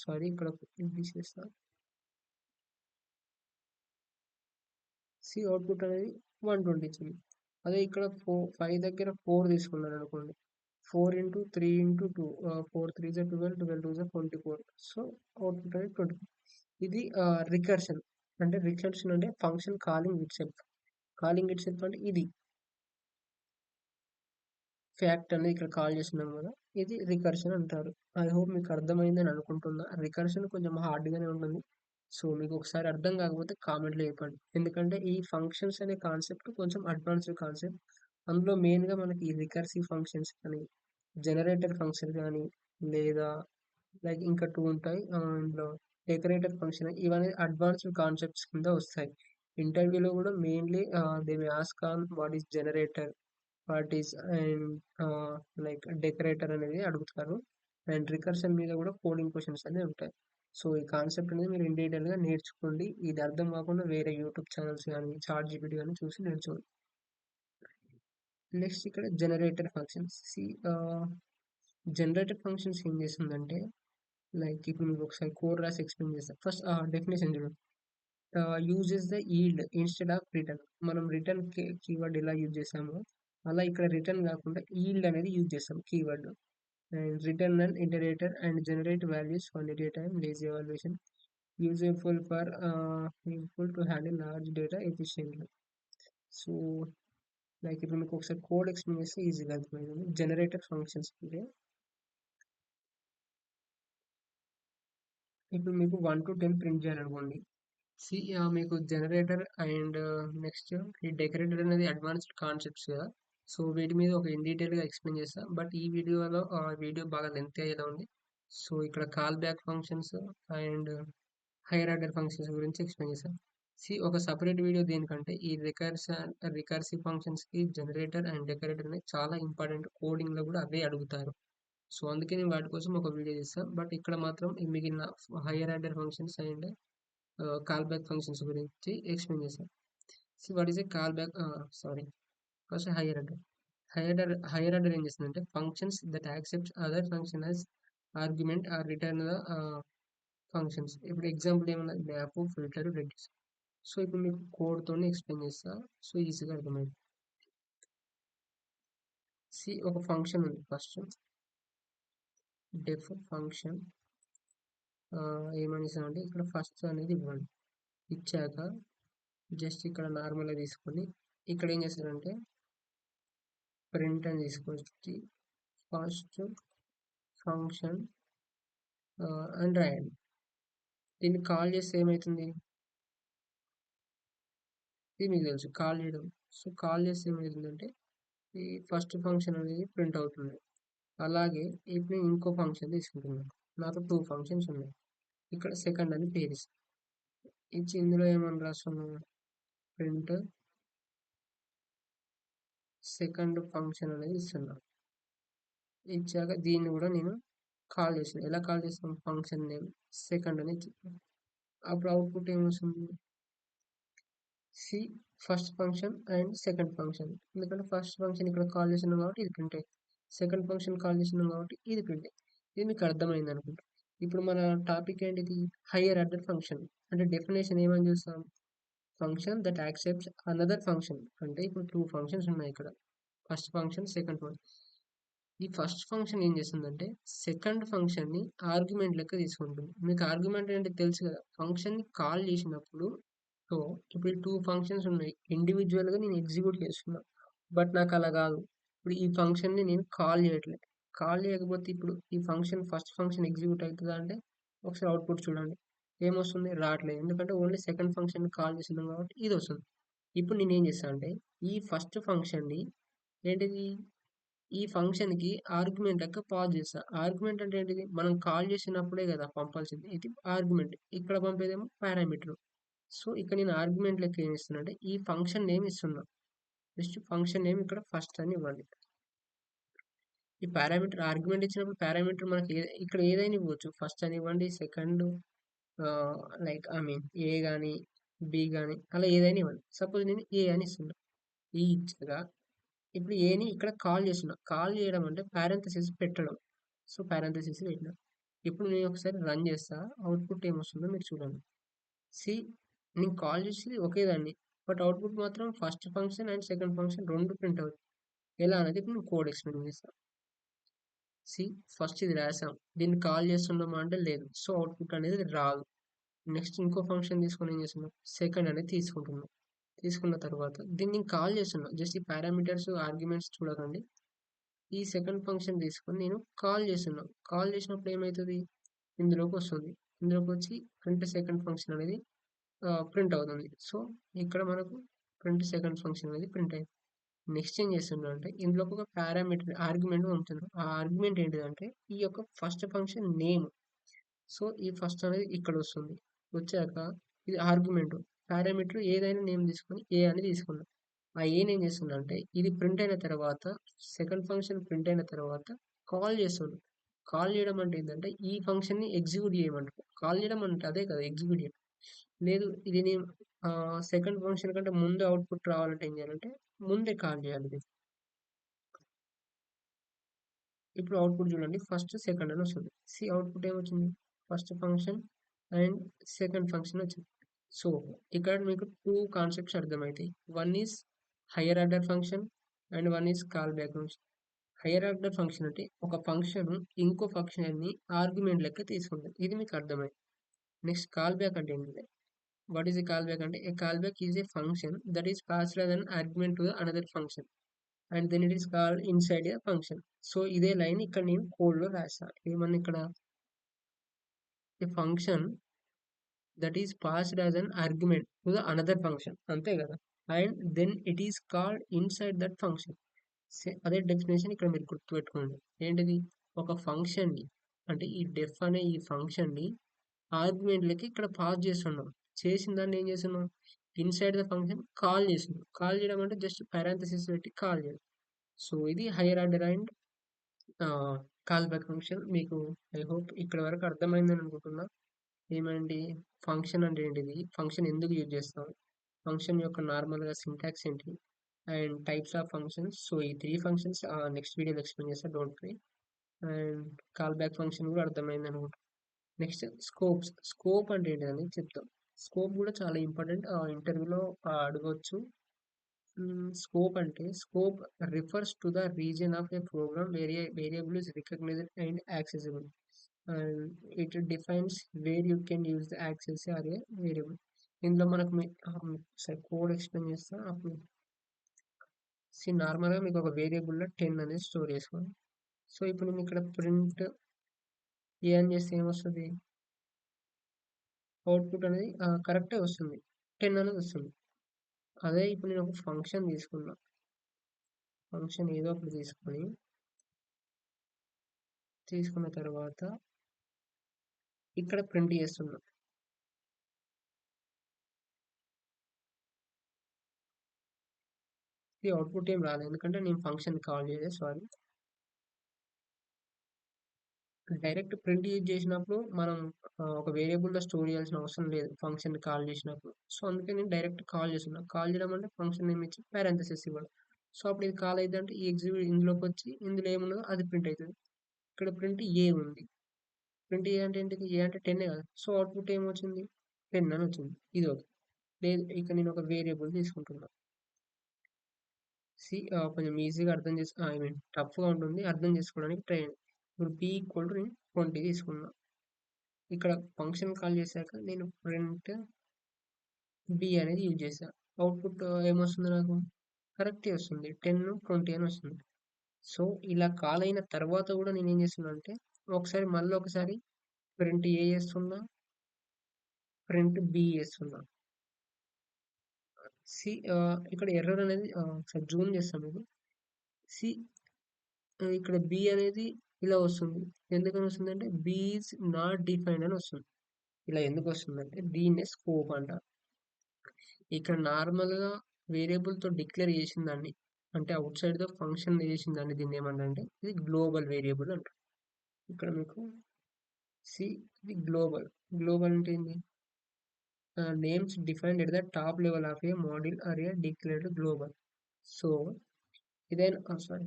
సారీ ఇక్కడ ఇది తీసేస్తా. అవుట్‌పుట్ అనేది 120 ఇచ్చింది. అదే ఇక్కడ 5 దగ్గర 4 తీసుకున్నారనుకోండి. 4 × 3 × 2 4 3 జా 12, 12 2 జా 24. సో, అవుట్‌పుట్ అనేది 20. ఇది రికర్షన్. అంటే రికర్షన్ అంటే function calling itself. Calling itself అంటే ఇది. ఫ్యాక్ట్ అనేది ఇక్కడ కాల్ చేస్తున్నాం కదా! ఇది రికర్షన్ అంటారు. ఐ హోప్ మీకు అర్థమైందని అనుకుంటున్నా. రికర్షన్ కొంచెం హార్డ్‌గానే ఉంటుంది. సో, మీకు ఒకసారి అర్థం కాకపోతే కామెంట్‌లో చెప్పండి. ఎందుకంటే ఈ ఫంక్షన్స్ అనే కాన్సెప్ట్ కొంచెం అడ్వాన్స్‌డ్ కాన్సెప్ట్. అందులో మెయిన్‌గా మనకి ఈ రికర్సివ్ ఫంక్షన్స్ కానీ, జనరేటర్ ఫంక్షన్ గానీ, లేదా లైక్ ఇంకా 2 ఉంటాయి. ఇందులో డెకరేటర్ ఫంక్షన్ ఇవన్నీ అడ్వాన్స్‌డ్ కాన్సెప్ట్స్ కింద వస్తాయి. ఇంటర్వ్యూలో కూడా mainly they may ask on what is generator? What is and like decorator అనేది అడుగుతారు. అండ్ రికర్షన్ మీద కూడా కోడింగ్ క్వెషన్స్ అనేవి ఉంటాయి. సో, ఈ కాన్సెప్ట్ అనేది మీరు ఇన్ డీటెయిల్‌గా నేర్చుకోండి. ఇది అర్థం కాకుండా వేరే యూట్యూబ్ ఛానల్స్ గానీ, చాట్‌జీపీటీ గానీ చూసి నేర్చుకోండి. నెక్స్ట్ ఇక్కడ జనరేటర్ ఫంక్షన్స్. జనరేటర్ ఫంక్షన్స్ ఏం చేస్తుందంటే లైక్ ఇప్పుడు మీకు ఒకసారి కోడ్ రాసి ఎక్స్‌ప్లెయిన్ చేస్తా. ఫస్ట్ డెఫినిషన్ చూడండి. Uses the yield instead of return. మనం రిటర్న్ కీవర్డ్ ఎలా యూజ్ చేసామో, అలా ఇక్కడ రిటర్న్ కాకుండా ఈల్డ్ అనేది యూజ్ చేస్తాం keyword. And return and iterator and generate values for data time lazy evaluation useful to handle large data efficiently. So, like ఇప్పుడు మీకు ఒకసారి కోడ్ ఎక్స్‌ప్లెయిన్ చేస్తే ఈజీగా అర్థమవుతుంది. జనరేటర్ ఫంక్షన్స్ అంటే ఇప్పుడు మీకు 1-10 ప్రింట్ చేయాలనుకోండి. మీకు జనరేటర్ అండ్ నెక్స్ట్ ఈ డెకరేటర్ అనేది అడ్వాన్స్డ్ కాన్సెప్ట్స్ కదా! సో, వీటి మీద ఒక ఇన్ డీటెయిల్‌గా ఎక్స్‌ప్లెయిన్ చేస్తా. బట్ ఈ వీడియోలో వీడియో బాగా లెంగ్తీ అయ్యేలా ఉంది. సో, ఇక్కడ call back functions and higher order functions గురించి ఎక్స్‌ప్లెయిన్ చేశాను. ఒక సెపరేట్ వీడియో దేనికంటే ఈ రికర్సివ్ ఫంక్షన్స్‌కి జనరేటర్ అండ్ డెకరేటర్ అనేది చాలా ఇంపార్టెంట్. కోడింగ్‌లో కూడా అవే అడుగుతారు. సో, అందుకే నేను వాటి కోసం ఒక వీడియో చేశా. బట్ ఇక్కడ మాత్రం ఈ మిగిలిన higher order functions and call back functions గురించి ఎక్స్‌ప్లెయిన్ చేశాను. What is a call back sorry first higher order. Higher order ఏం చేస్తుందంటే functions that accepts other function as argument or return the functions. ఇప్పుడు ఎగ్జాంపుల్ ఏమన్నా మ్యాప్, ఫిల్టర్, రెడ్యూస్. సో, ఇప్పుడు మీకు కోడ్‌తోని ఎక్స్‌ప్లెయిన్ చేస్తా. సో, ఈజీగా అర్థమైంది. ఒక ఫంక్షన్ ఉంది ఫస్ట్. డెఫ్ ఫంక్షన్ ఏమనేసానంటే ఇక్కడ ఫస్ట్ అనేది ఇవ్వండి. ఇచ్చాక జస్ట్ ఇక్కడ నార్మల్‌గా తీసుకొని ఇక్కడ ఏం చేస్తారంటే ప్రింట్ అని తీసుకొచ్చి ఫస్ట్ ఫంక్షన్ అని రాయండి. దీన్ని కాల్ చేస్తే ఏమైతుంది? ఇది మీకు తెలుసు కాల్ చేయడం. సో, కాల్ చేస్తే ఏమైతుందంటే ఈ ఫస్ట్ ఫంక్షన్ అనేది ప్రింట్ అవుతుంది. అలాగే ఇప్పుడు నేను ఇంకో ఫంక్షన్ తీసుకుంటున్నాను. నాకు 2 ఫంక్షన్స్ ఉన్నాయి. ఇక్కడ సెకండ్ అని పేరిస్తా. ఇచ్చి ఇందులో ఏమని రాస్తున్నాను? ప్రింట్ సెకండ్ ఫంక్షన్ అనేది ఇస్తున్నాను. ఇచ్చాక దీన్ని కూడా నేను కాల్ చేసిన. ఎలా కాల్ చేస్తాం? ఫంక్షన్ నేమ్ సెకండ్ అని ఇచ్చాను. అప్పుడు అవుట్‌పుట్ ఏమొస్తుంది? See first function and second function. ఎందుకంటే ఫస్ట్ ఫంక్షన్ ఇక్కడ కాల్ చేస్తున్నాం కాబట్టి ఇది ప్రింట్ అయ్యింది. సెకండ్ ఫంక్షన్ కాల్ చేస్తున్నాం కాబట్టి ఇది ప్రింట్ అయ్యింది. ఇది మీకు అర్థమైంది అనుకుంటా. ఇప్పుడు మన టాపిక్ ఏంటిది? Hire order function. అంటే డెఫినేషన్ ఏమని చూస్తాం? Function that accepts another function. అంటే ఇప్పుడు 2 ఫంక్షన్స్ ఉన్నాయి ఇక్కడ. First function, second function. ఈ ఫస్ట్ ఫంక్షన్ ఏం చేస్తుందంటే సెకండ్ ఫంక్షన్‌ని ఆర్గ్యుమెంట్ లెక్క తీసుకుంటుంది. మీకు ఆర్గ్యుమెంట్ అంటే తెలుసు కదా! ఫంక్షన్‌ని కాల్ చేసినప్పుడు సో, ఇప్పుడు ఈ 2 ఫంక్షన్స్ ఉన్నాయి. ఇండివిడ్యువల్‌గా నేను ఎగ్జిక్యూట్ చేస్తున్నా. బట్ నాకలా గాదు. ఇప్పుడు ఈ ఫంక్షన్‌ని నేను కాల్ చేయట్లే. కాల్ చేయకపోతే ఇప్పుడు ఈ ఫంక్షన్ ఫస్ట్ ఫంక్షన్ ఎగ్జిక్యూట్ అయితదా అంటే ఒకసారి అవుట్‌పుట్ చూడండి. ఏమొస్తుంది? రాట్లేదు. ఎందుకంటే ఓన్లీ సెకండ్ ఫంక్షన్‌ని కాల్ చేస్తున్నాం కాబట్టి ఇదొస్తుంది. ఇప్పుడు నేనేం చేశా అంటే ఈ ఫస్ట్ ఫంక్షన్‌ని ఏంటిది? ఈ ఫంక్షన్‌కి ఆర్గ్యుమెంట్ లెక్క పాస్ చేశా. ఆర్గ్యుమెంట్ అంటే ఏంటిది? మనం కాల్ చేసినప్పుడే కదా పంపాల్సింది. ఇది ఆర్గ్యుమెంట్. ఇక్కడ పంపేదేమో పారామీటర్. సో, ఇక్కడ నేను ఆర్గ్యుమెంట్ లెక్క ఏమి ఇస్తున్నా అంటే ఈ ఫంక్షన్ నేమ్ ఇస్తున్నా. జస్ట్ ఫంక్షన్ నేమ్ ఇక్కడ ఫస్ట్ అని ఇవ్వండి. ఈ పారామీటర్ ఆర్గ్యుమెంట్ ఇచ్చినప్పుడు పారామీటర్ మనకి ఇక్కడ ఏదైనా ఇవ్వచ్చు. ఫస్ట్ అని ఇవ్వండి, సెకండ్ లైక్ ఐ మీన్ ఏ గాని, బి గాని అలా ఏదైనా ఇవ్వండి. సపోజ్ నేను ఏ అని ఇస్తున్నా. ఈ ఇచ్చగా ఇప్పుడు ఏని ఇక్కడ కాల్ చేస్తున్నా. కాల్ చేయడం అంటే పారెంథసిస్ పెట్టడం. సో, పారెంథసిస్ పెట్టినా. ఇప్పుడు నేను ఒకసారి రన్ చేస్తా. అవుట్‌పుట్ ఏమొస్తుందో మీరు చూడండి. సి నేను కాల్ చేసేది ఒకే దాన్ని. బట్ అవుట్‌పుట్ మాత్రం first function and second function 2 print అవుతాయి. ఎలా అనేది ఇప్పుడు నేను కోడ్ ఎక్స్‌ప్లెయిన్ చేస్తా. సి ఫస్ట్ ఇది రాసాం. దీన్ని కాల్ చేస్తున్నామా అంటే లేదు. సో, అవుట్‌పుట్ అనేది రాదు. నెక్స్ట్ ఇంకో ఫంక్షన్ తీసుకొని ఏం చేస్తున్నాం? సెకండ్ అనేది తీసుకుంటున్నాం. తీసుకున్న తర్వాత దీన్ని నేను కాల్ చేస్తున్నా. జస్ట్ ఈ పారామీటర్స్, ఆర్గ్యుమెంట్స్ చూడకండి. ఈ సెకండ్ ఫంక్షన్ తీసుకొని నేను కాల్ చేస్తున్నా. కాల్ చేసినప్పుడు ఏమైతది? ఇందులోకొస్తుంది. ఇందులోకొచ్చి ప్రింట్ సెకండ్ ఫంక్షన్ అనేది ప్రింట్ అవుతుంది. సో, ఇక్కడ మనకు ప్రింట్ సెకండ్ ఫంక్షన్ అనేది ప్రింట్ అయింది. నెక్స్ట్ ఏం చేస్తున్నా అంటే ఇందులోకి ఒక పారామీటర్ ఆర్గ్యుమెంట్ పంపుతున్నా. ఆ ఆర్గ్యుమెంట్ ఏంటిదంటే ఈ యొక్క ఫస్ట్ ఫంక్షన్ నేమ్. సో, ఈ ఫస్ట్ అనేది ఇక్కడ వస్తుంది. వచ్చాక ఇది ఆర్గ్యుమెంట్. పారామీటర్ ఏదైనా నేమ్ తీసుకొని ఏ అని తీసుకున్నా. ఆ ఏని ఏం చేస్తున్నా అంటే ఇది ప్రింట్ అయిన తర్వాత సెకండ్ ఫంక్షన్ ప్రింట్ అయిన తర్వాత కాల్ చేస్తుంది. కాల్ చేయడం అంటే ఏంటంటే ఈ ఫంక్షన్‌ని ఎగ్జిక్యూట్ చేయమంటారు. కాల్ చేయడం అంటే అదే కదా! ఎగ్జిక్యూట్ చేయడం. లేదు ఇది నేను సెకండ్ ఫంక్షన్ కంటే ముందు అవుట్‌పుట్ రావాలంటే ఏం చేయాలంటే ముందే కాల్ చేయాలి ఇది. ఇప్పుడు అవుట్‌పుట్ చూడండి. ఫస్ట్, సెకండ్ అని వస్తుంది. అవుట్‌పుట్ ఏమొచ్చింది? First function and second function వచ్చింది. సో, ఇక్కడ మీకు 2 కాన్సెప్ట్స్ అర్థమైతాయి. One is higher order function and one is call back function. Higher order function అంటే ఒక ఫంక్షన్ ఇంకో ఫంక్షన్‌ని ఆర్గ్యుమెంట్ లెక్క తీసుకుంటది. ఇది మీకు అర్థమైంది. నెక్స్ట్ కాల్ బ్యాక్ అంటే ఏంటిది? What is a call back అంటే a call back is a function that is passed as an argument to another function. And then it is called inside a function. So, ఇదే లైన్ ఇక్కడ నేను కోడ్‌లో రాసా. ఏమని ఇక్కడ a function that is passed as an argument to the another function. అంతే కదా! And then it is called inside that function. అదే డెఫినిషన్ ఇక్కడ మీరు గుర్తుపెట్టుకోండి. ఏంటిది? ఒక ఫంక్షన్‌ని అంటే ఈ డెఫ్ అనే ఈ ఫంక్షన్‌ని ఆర్గ్యుమెంట్‌లకి ఇక్కడ పాస్ చేస్తున్నాం. చేసిన దాన్ని ఏం చేస్తున్నాం? ఇన్సైడ్ ద ఫంక్షన్ కాల్ చేస్తున్నాం. కాల్ చేయడం అంటే జస్ట్ పారాంథసిస్ పెట్టి కాల్ చేయడం. సో, ఇది hire order and call back function. మీకు ఐ హోప్ ఇక్కడి వరకు అర్థమైందని అనుకుంటున్నా. ఏమండి ఫంక్షన్ అంటే ఏంటిది? ఫంక్షన్ ఎందుకు యూజ్ చేస్తాం? ఫంక్షన్ యొక్క నార్మల్‌గా సింటాక్స్ ఏంటి? And types of functions. So, ఈ 3 ఫంక్షన్స్ నెక్స్ట్ వీడియోలో ఎక్స్‌ప్లెయిన్ చేస్తా. Don't worry. And call back function కూడా అర్థమైంది అనుకుంటా. Next scopes. స్కోప్ అంటే ఏంటిదని చెప్తాం. స్కోప్ కూడా చాలా ఇంపార్టెంట్. ఇంటర్వ్యూలో అడగొచ్చు. స్కోప్ అంటే scope refers to the region of a program variable is recognized and accessible. And it defines where you can use the access or a variable. ఇందులో మనకు సరే కోడ్ ఎక్స్ప్లెయిన్ చేస్తా అప్పుడు నార్మల్గా మీకు ఒక వేరియబుల్లో 10 అనేది స్టోర్ చేసుకోండి. సో ఇప్పుడు నేను ఇక్కడ ప్రింట్ ఏ అని చేస్తే ఏమొస్తుంది? అవుట్పుట్ అనేది కరెక్టే వస్తుంది. 10 అనేది వస్తుంది. అదే ఇప్పుడు నేను ఒక ఫంక్షన్ తీసుకున్నా. ఫంక్షన్ ఏదో ఒకటి తీసుకున్న తర్వాత ఇక్కడ ప్రింట్ చేస్తున్నా. ఈ అవుట్పుట్ ఏం రాలేదు. ఎందుకంటే నేను ఫంక్షన్ కాల్ చేయలేదు. సారీ. డైరెక్ట్ ప్రింట్ యూజ్ చేసినప్పుడు మనం ఒక వేరియబుల్‌లో స్టోర్ చేయాల్సిన అవసరం లేదు. ఫంక్షన్ కాల్ చేసినప్పుడు. సో, అందుకే నేను డైరెక్ట్ కాల్ చేస్తున్నా. కాల్ చేయడం అంటే ఫంక్షన్ నేమ్ ఇచ్చి పారాంథసిస్ ఇవ్వడం. సో, అప్పుడు ఇది కాల్ అయిందంటే ఈ ఎగ్జిక్యూట్ ఇందులోకొచ్చి ఇందులో ఏమున్నదో అది ప్రింట్ అయితది. ఇక్కడ ప్రింట్ ఏ ఉంది. ప్రింట్ ఏ అంటే ఏంటిది? ఏ అంటే 10 కదా! సో, అవుట్పుట్ ఏమొచ్చింది? 10 అని వచ్చింది. ఇది ఓకే. లేదు ఇక నేను ఒక వేరియబుల్ తీసుకుంటున్నా. కొంచెం ఈజీగా అర్థం చేసి ఐ మీన్ టఫ్‌గా ఉంటుంది. అర్థం చేసుకోవడానికి ట్రై చేయండి. ఇప్పుడు బి ఈక్వల్ టు నేను 20 తీసుకున్నా. ఇక్కడ ఫంక్షన్ కాల్ చేశాక నేను ప్రింట్ బి అనేది యూజ్ చేశా. అవుట్‌పుట్ ఏమొస్తుంది నాకు? కరెక్టే వస్తుంది. 10, 20 అని వస్తుంది. సో, ఇలా కాల్ అయిన తర్వాత కూడా నేనేం చేస్తున్నా అంటే, మళ్ళొకసారి ప్రింట్ ఏ చేస్తున్నా, ప్రింట్ బి చేస్తున్నా. ఇక్కడ ఎర్రర్ అనేది ఒకసారి జూమ్ చేస్తా మీకు. సి ఇక్కడ బి అనేది ఇలా వస్తుంది. ఎందుకని వస్తుందంటే, బి ఈజ్ నాట్ డిఫైన్డ్ అని వస్తుంది. ఇలా ఎందుకు వస్తుందంటే, దీన్నే స్కోప్ అంటారు. ఇక్కడ నార్మల్‌గా వేరియబుల్‌తో డిక్లేర్ చేసిన దాన్ని, అంటే ఔట్ సైడ్‌తో ఫంక్షన్ చేసిన దాన్ని దీన్నేమంటారంటే, ఇది గ్లోబల్ వేరియబుల్ అంటారు. ఇక్కడ మీకు సి ఇది గ్లోబల్. గ్లోబల్ అంటే ఏంది? Names defined at the top level of a module or a declared global. So, sorry,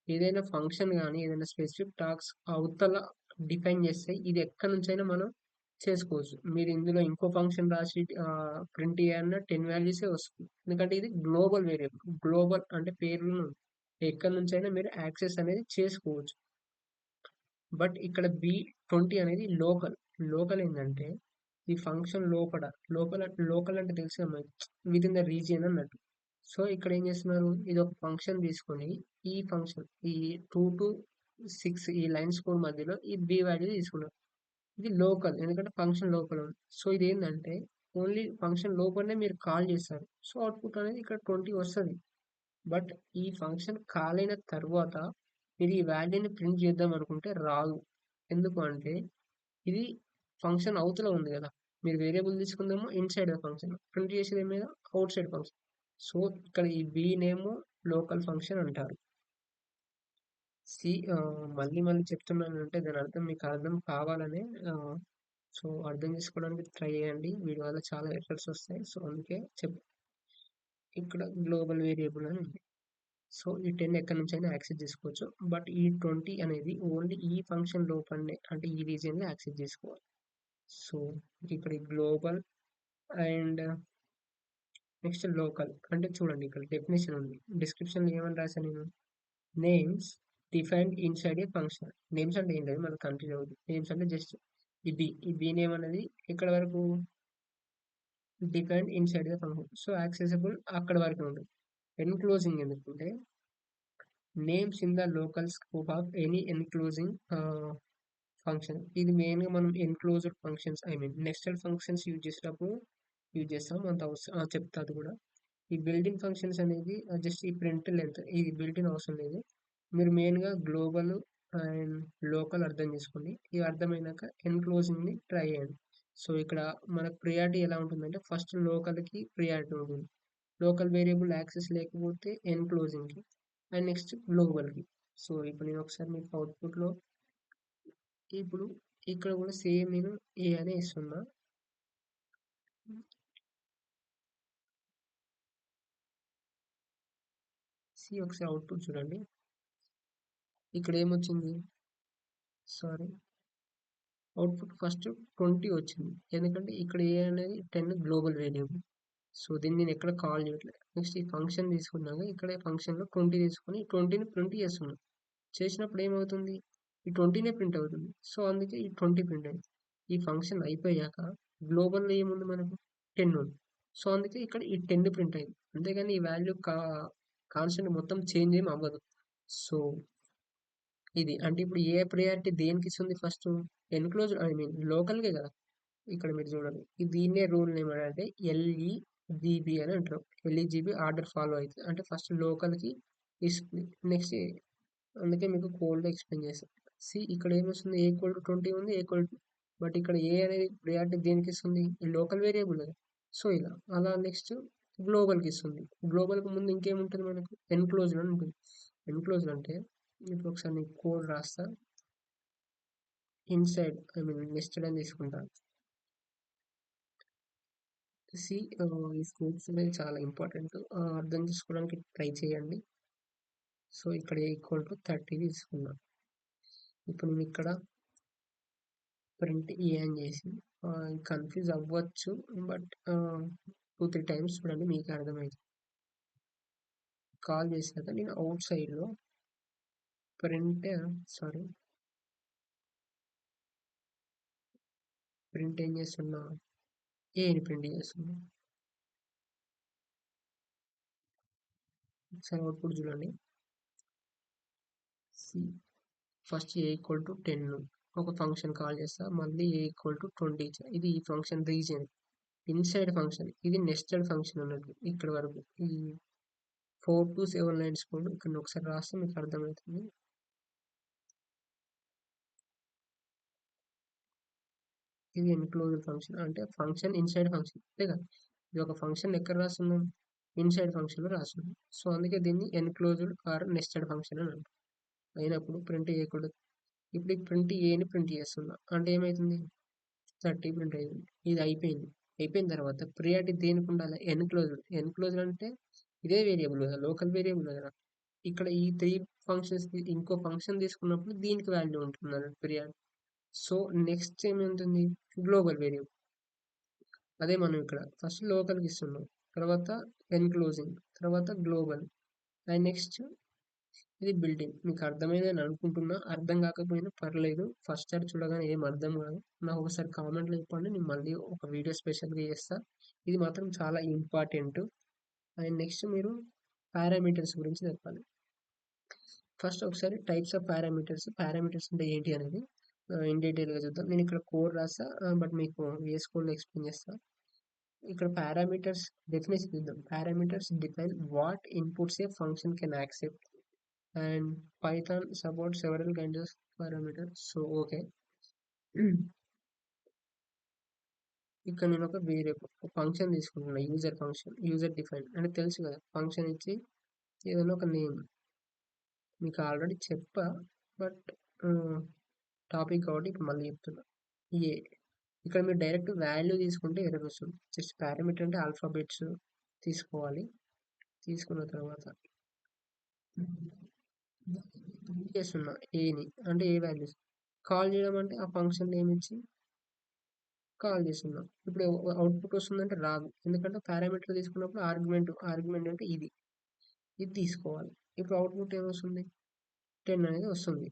ఏదైనా ఫంక్షన్ గానీ, ఏదైనా స్పెసిఫిక్ టాస్క్ అవతల డిఫైన్ చేస్తే ఇది ఎక్కడి నుంచైనా మనం చేసుకోవచ్చు. మీరు ఇందులో ఇంకో ఫంక్షన్ రాసి ప్రింట్ చేయన్నా 10 వాల్యూసే వస్తుంది. ఎందుకంటే ఇది గ్లోబల్ వేరియబుల్. గ్లోబల్ అంటే పేరులోనే ఉంది. ఎక్కడి నుంచైనా మీరు యాక్సెస్ అనేది చేసుకోవచ్చు. బట్ ఇక్కడ బి20 అనేది లోకల్. లోకల్ ఏంటంటే ఈ ఫంక్షన్ లోపల లోకల్ అంటే తెలుసు కదా మనకి, విత్ ఇన్ ద రీజియన్ అన్నట్టు. సో ఇక్కడ ఏం చేస్తున్నారు, ఇది ఒక ఫంక్షన్ తీసుకొని ఈ ఫంక్షన్ ఈ 2 to 6 ఈ లైన్స్ కోడ్ మధ్యలో ఈ బి వాల్యూ తీసుకున్నారు. ఇది లోకల్ ఎందుకంటే ఫంక్షన్ లోపల ఉంది. సో ఇది ఏంటంటే ఓన్లీ ఫంక్షన్ లోపలనే మీరు కాల్ చేస్తారు. సో అవుట్పుట్ అనేది ఇక్కడ 20 వస్తుంది. బట్ ఈ ఫంక్షన్ కాల్ అయిన తర్వాత మీరు ఈ వాల్యూని ప్రింట్ చేద్దాం అనుకుంటే రాదు. ఎందుకు అంటే ఇది ఫంక్షన్ అవతల ఉంది కదా. మీరు వేరియబుల్ తీసుకుందేమో ఇన్సైడ్ ద ఫంక్షన్, ప్రింట్ చేసేది ఏమో అవుట్ సైడ్ ఫంక్షన్. సో ఇక్కడ ఈ బి నేమ్ లోకల్ ఫంక్షన్ అంటారు. సి మళ్ళీ మళ్ళీ చెప్తున్నాను అంటే దాని అర్థం మీకు అర్థం కావాలనే. సో అర్థం చేసుకోవడానికి ట్రై చేయండి. వీడి వల్ల చాలా ఎర్రర్స్ వస్తాయి. సో అందుకే ఇక్కడ గ్లోబల్ వేరియబుల్ అని ఉంది. సో ఈ 10 ఎక్కడి నుంచైనా యాక్సెస్ చేసుకోవచ్చు. బట్ ఈ 20 అనేది ఓన్లీ ఈ ఫంక్షన్ లోపలనే, అంటే ఈ రీజియన్‌లో యాక్సెస్ చేసుకోవాలి. సో ఇక్కడ ఈ గ్లోబల్ అండ్ నెక్స్ట్ లోకల్ అంటే చూడండి, ఇక్కడ డెఫినేషన్ ఉంది. డిస్క్రిప్షన్‌లో ఏమని రాసాను నేను? నేమ్స్ డిఫైన్డ్ ఇన్సైడ్ ఏ ఫంక్షన్. నేమ్స్ అంటే ఏంటది మనకు కన్‌ఫ్యూజ్ అవుతుంది. నేమ్స్ అంటే జస్ట్ ఈ బి నేమ్ అనేది ఎక్కడ వరకు defined inside the function. So accessible అక్కడ వరకే ఉంటుంది. ఎన్‌క్లోజింగ్ ఎందుకంటే names in the local scope of any enclosing function. ఇది మెయిన్‌గా మనం enclosed functions I mean nested functions use చేసేటప్పుడు యూజ్ చేస్తాం. అంత చెప్తా అది కూడా. ఈ బిల్ట్-ఇన్ ఫంక్షన్స్ అనేది జస్ట్ ఈ ప్రింట్ లెంత్ ఇది బిల్ట్-ఇన్ అవసరం లేదు. మీరు మెయిన్‌గా గ్లోబల్ అండ్ లోకల్ అర్థం చేసుకోండి. ఇవి అర్థమైనాక ఎన్‌క్లోజింగ్‌ని ట్రై చేయండి. సో ఇక్కడ మనకు ప్రియారిటీ ఎలా ఉంటుందంటే ఫస్ట్ లోకల్‌కి ప్రియారిటీ ఉంటుంది. లోకల్ వేరియబుల్ యాక్సెస్ లేకపోతే ఎన్‌క్లోజింగ్‌కి అండ్ నెక్స్ట్ గ్లోబల్‌కి. సో ఇప్పుడు నేను ఒకసారి మీకు అవుట్‌పుట్‌లో ఇప్పుడు ఇక్కడ కూడా సేమ్ నేను ఏ అనే ఇస్తున్నా. ఒకసారి అవుట్‌పుట్ చూడండి. ఇక్కడ ఏమొచ్చింది? సారీ, అవుట్‌పుట్ ఫస్ట్ 20 వచ్చింది. ఎందుకంటే ఇక్కడ ఏ అనేది 10 గ్లోబల్ వేరియబుల్. సో దీన్ని నేను ఎక్కడ కాల్ చేయట్లేదు. నెక్స్ట్ ఈ ఫంక్షన్ తీసుకున్నాక ఇక్కడ ఫంక్షన్‌లో 20 తీసుకొని 20ని ప్రింట్ చేస్తున్నా. చేసినప్పుడు ఏమవుతుంది? ఈ 20నే ప్రింట్ అవుతుంది. సో అందుకే ఈ 20 ప్రింట్ అయింది. ఈ ఫంక్షన్ అయిపోయాక గ్లోబల్‌లో ఏముంది మనకు? 10 ఉంది. సో అందుకే ఇక్కడ ఈ 10 ప్రింట్ అయింది. అంతేగాని ఈ వాల్యూ కాన్స్టెంట్ మొత్తం చేంజ్ ఏమి అవ్వదు. సో ఇది అంటే ఇప్పుడు ఏ ప్రయారిటీ దేనికి ఇస్తుంది ఫస్ట్? ఎన్‌క్లోజ్డ్ ఐ మీన్ లోకల్‌కే కదా. ఇక్కడ మీరు చూడండి. దీన్నే రూల్ ఏమంటే ఎల్ఈజీబీ అని అంటారు. ఎల్ఈజీబీ ఆర్డర్ ఫాలో అవుతుంది. అంటే ఫస్ట్ లోకల్‌కి ఇస్తుంది. నెక్స్ట్ అందుకే మీకు కోడ్‌లో ఎక్స్‌ప్లెయిన్ చేశాను. ఇక్కడ ఏమొస్తుంది? ఏ ఈక్వల్ టు 20 ఉంది. ఏ ఈక్వల్ టు బట్ ఇక్కడ ఏ అనేది ప్రయారిటీ దేనికి ఇస్తుంది? ఈ లోకల్ వేరియబుల్ కదా. సో ఇలా అలా నెక్స్ట్ గ్లోబల్‌కి ఇస్తుంది. గ్లోబల్‌కి ముందు ఇంకేముంటుంది మనకు? ఎన్‌క్లోజ్డ్ అని ఉంటుంది. ఎన్‌క్లోజ్డ్ అంటే ఇప్పుడు ఒకసారి నేను కోడ్ రాస్తా. ఇన్సైడ్ ఐ మీన్ నెస్టెడ్ అని తీసుకుంటా. ఈ స్కోప్స్ అనేది చాలా ఇంపార్టెంట్. అర్థం చేసుకోవడానికి ట్రై చేయండి. సో ఇక్కడ ఈక్వల్ టు 30 తీసుకున్నాం. ఇప్పుడు నేను ఇక్కడ ప్రింట్ ఏ అని చేసి కన్ఫ్యూజ్ అవ్వచ్చు. బట్ 2-3 టైమ్స్ చూడండి మీకు అర్థమైంది. కాల్ చేశాక నేను అవుట్ సైడ్‌లో ప్రింట్ సారీ ప్రింట్ ఏం చేస్తున్నా? ఏని ప్రింట్ చేస్తున్నా. ఒకసారి అవుట్‌పుట్ చూడండి. See first a equal to 10 ఒక ఫంక్షన్ కాల్ చేస్తా. మళ్ళీ ఏ ఈక్వల్ టు 20 ఇచ్చా. ఇది ఈ ఫంక్షన్ రీజియన్. Inside function. ఇది నెస్టెడ్ ఫంక్షన్ అన్నట్టు. ఇక్కడి వరకు. ఈ 4-7 లైన్స్ కోడ్ ఇక్కడ ఒకసారి రాస్తే మీకు అర్థమవుతుంది. ఇది ఎన్క్లోజ్డ్ ఫంక్షన్. అంటే ఫంక్షన్ ఇన్సైడ్ ఫంక్షన్. అంతే కదా! ఇది ఒక ఫంక్షన్ ఎక్కడ రాస్తున్నాం? ఇన్సైడ్ ఫంక్షన్‌లో రాస్తున్నాం. సో, అందుకే దీన్ని ఎన్క్లోజ్డ్ ఆర్ నెస్టెడ్ ఫంక్షన్ అని అంటాం. అయినప్పుడు ప్రింట్ చేయకూడదు. ఇప్పుడు ఈ ప్రింట్ ఏని ప్రింట్ చేస్తున్నా. అంటే ఏమైతుంది? 30 ప్రింట్ అయింది. ఇది అయిపోయింది. అయిపోయిన తర్వాత ప్రియారిటీ దేనికి ఉండాలి? ఎన్క్లోజ్డ్. ఎన్క్లోజ్డ్ అంటే ఇదే వేరియబుల్ కదా! లోకల్ వేరియబుల్ కదా! ఇక్కడ ఈ 3 ఫంక్షన్స్‌కి ఇంకో ఫంక్షన్ తీసుకున్నప్పుడు దీనికి వాల్యూ ఉంటుందన్నట్టు ప్రియారిటీ. సో, నెక్స్ట్ ఏముంటుంది? Global variable. అదే మనం ఇక్కడ ఫస్ట్ లోకల్‌కి ఇస్తున్నాం. తర్వాత ఎన్‌క్లోజింగ్. తర్వాత గ్లోబల్. అండ్ నెక్స్ట్ ఇది బిల్ట్-ఇన్. మీకు అర్థమైందని అనుకుంటున్నా. అర్థం కాకపోయినా పర్లేదు. ఫస్ట్ సారి చూడగానే ఏం అర్థం కాదు. నాకు ఒకసారి కామెంట్‌లో చెప్పండి. నేను మళ్ళీ ఒక వీడియో స్పెషల్‌గా చేస్తా. ఇది మాత్రం చాలా ఇంపార్టెంట్. అండ్ నెక్స్ట్ మీరు పారామీటర్స్ గురించి చెప్పాలి. ఫస్ట్ ఒకసారి టైప్స్ ఆఫ్ పారామీటర్స్. పారామీటర్స్ అంటే ఏంటి అనేది ఇన్ డీటెయిల్‌గా చూద్దాం. నేను ఇక్కడ కోడ్ రాసా. బట్ మీకు VS కోడ్‌లో ఎక్స్‌ప్లెయిన్ చేస్తా. ఇక్కడ పారామీటర్స్ డెఫినిషన్ చూద్దాం. Parameters define what inputs A function can accept and Python support several kinds of parameters. So okay. ఇక్కడ నేను ఒక వేరియబుల్ ఫంక్షన్ తీసుకుంటున్నా. User function. యూజర్ డిఫైన్ అంటే తెలుసు కదా! ఫంక్షన్ ఇచ్చి ఏదైనా ఒక నేమ్ మీకు ఆల్రెడీ చెప్పా. బట్ టాపిక్ కాబట్టి ఇప్పుడు మళ్ళీ చెప్తున్నా. ఏ ఇక్కడ మీరు డైరెక్ట్ వాల్యూ తీసుకుంటే ఎర్రర్ వస్తుంది. జస్ట్ పారామీటర్ అంటే ఆల్ఫాబెట్స్ తీసుకోవాలి. తీసుకున్న తర్వాత చేస్తున్నా ఏని అంటే ఏ వాల్యూస్ కాల్ చేయడం అంటే ఆ ఫంక్షన్ నేమ్ ఇచ్చి కాల్ చేస్తున్నాం. ఇప్పుడు అవుట్పుట్ వస్తుందంటే రాదు. ఎందుకంటే పారామీటర్ తీసుకున్నప్పుడు ఆర్గ్యుమెంట్ అంటే ఇది తీసుకోవాలి. ఇప్పుడు అవుట్పుట్ ఏమొస్తుంది? 10 అనేది వస్తుంది.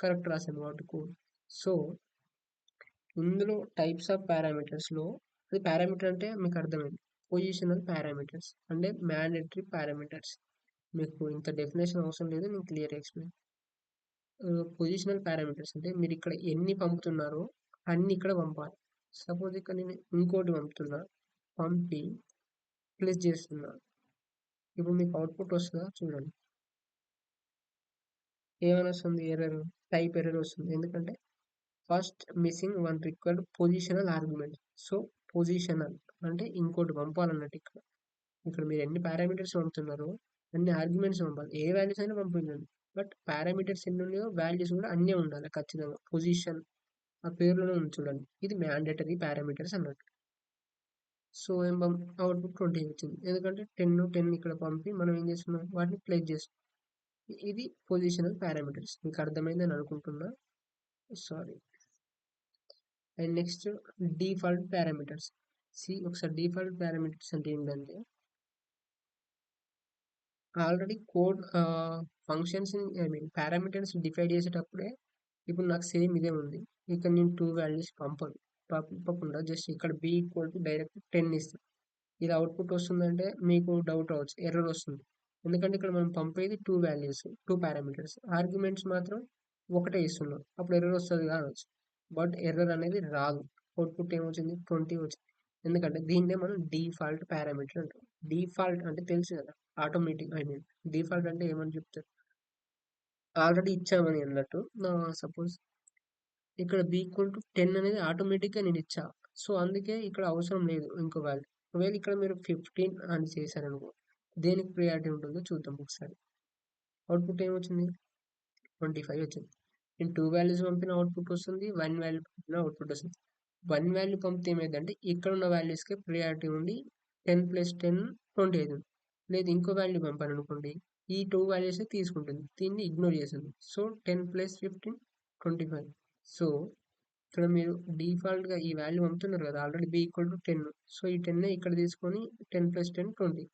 కరెక్ట్ రాసాను కాబట్టి కోడ్. సో, ఇందులో టైప్స్ ఆఫ్ పారామీటర్స్‌లో అది పారామీటర్ అంటే మీకు అర్థమైంది. పొజిషనల్ పారామీటర్స్ అంటే మ్యాండేటరీ పారామీటర్స్. మీకు ఇంత డెఫినేషన్ అవసరం లేదు. నేను క్లియర్‌గా ఎక్స్‌ప్లెయిన్. పొజిషనల్ పారామీటర్స్ అంటే మీరు ఇక్కడ ఎన్ని పంపుతున్నారో అన్ని ఇక్కడ పంపాలి. సపోజ్ ఇక్కడ నేను ఇంకోటి పంపుతున్నా. పంపి ప్లేస్ చేస్తున్నా. ఇప్పుడు మీకు అవుట్పుట్ వస్తుందా చూడండి. ఏమని వస్తుంది ఎర్రర్? టైప్ ఎర్రర్ వస్తుంది. ఎందుకంటే first missing one required positional argument. So positional అంటే ఇంకోటి పంపాలన్నట్టు ఇక్కడ. ఇక్కడ మీరు ఎన్ని పారామీటర్స్ పంపుతున్నారో అన్ని ఆర్గ్యుమెంట్స్ పంపాలి. ఏ వాల్యూస్ అయినా పంపించండి. బట్ పారామీటర్స్ ఎన్ని ఉన్నాయో వాల్యూస్ కూడా అన్నీ ఉండాలి ఖచ్చితంగా. పొజిషన్ ఆ పేరులోనే ఉంది చూడండి. ఇది మ్యాండేటరీ పారామీటర్స్ అన్నట్టు. సో ఏం అవుట్పుట్ 20 వచ్చింది. ఎందుకంటే 10 ఇక్కడ పంపి మనం ఏం చేస్తున్నాం? వాటిని ప్లేస్ చేస్తున్నాం. ఇది పొజిషనల్ పారామీటర్స్. మీకు అర్థమైందని అనుకుంటున్నా. Sorry. And next default parameters. ఒకసారి డిఫాల్ట్ పారామీటర్స్ అంటే ఏంటంటే already code functions I mean parameters define చేసేటప్పుడే ఇప్పుడు నాకు సేమ్ ఇదే ఉంది. ఇక్కడ నేను 2 వాల్యూస్ పంపకుండా జస్ట్ ఇక్కడ b ఈక్వల్ టు డైరెక్ట్ 10 ఇస్తాను. ఇది అవుట్పుట్ వస్తుందంటే మీకు డౌట్ అవ్వచ్చు. ఎర్రర్ వస్తుంది. ఎందుకంటే ఇక్కడ మనం పంపేది 2 వాల్యూస్, 2 పారామీటర్స్. ఆర్గ్యుమెంట్స్ మాత్రం ఒకటే ఇస్తున్నాం. అప్పుడు ఎర్రర్ వస్తుంది కావచ్చు. బట్ ఎర్రర్ అనేది రాదు. అవుట్పుట్ ఏమొచ్చింది? 20 వచ్చింది. ఎందుకంటే దీన్నే మనం డిఫాల్ట్ పారామీటర్ అంటాం. డిఫాల్ట్ అంటే తెలుసు కదా! ఆటోమేటిక్ ఐ మీన్ డిఫాల్ట్ అంటే ఏమని చెప్తారు? ఆల్రెడీ ఇచ్చామని అన్నట్టు. సపోజ్ ఇక్కడ b ఈక్వల్ టు 10 అనేది ఆటోమేటిక్‌గా నేను ఇచ్చా. సో, అందుకే ఇక్కడ అవసరం లేదు ఇంకో వాల్యూ. ఒకవేళ ఇక్కడ మీరు 15 అని చేశారనుకో, దేనికి ప్రియారిటీ ఉంటుందో చూద్దాం ఒకసారి. అవుట్పుట్ ఏమొచ్చింది? 25 వచ్చింది. నేను 2 వాల్యూస్ పంపిన అవుట్పుట్ వస్తుంది. 1 వాల్యూ పంపిన అవుట్పుట్ వస్తుంది. 1 వాల్యూ పంపితే ఏమైందంటే ఇక్కడున్న వాల్యూస్‌కే ప్రియారిటీ ఉండి 10 + 10 20 అయితుంది. లేదు ఇంకో వాల్యూ పంపాననుకోండి, ఈ 2 వాల్యూసే తీసుకుంటుంది. దీన్ని ఇగ్నోర్ చేస్తుంది. సో, 10 + 15 25. సో, ఇక్కడ మీరు డిఫాల్ట్‌గా ఈ వాల్యూ పంపుతున్నారు కదా! Already b equal to 10. So, ఈ 10 ఇక్కడ తీసుకొని 10 + 10 20.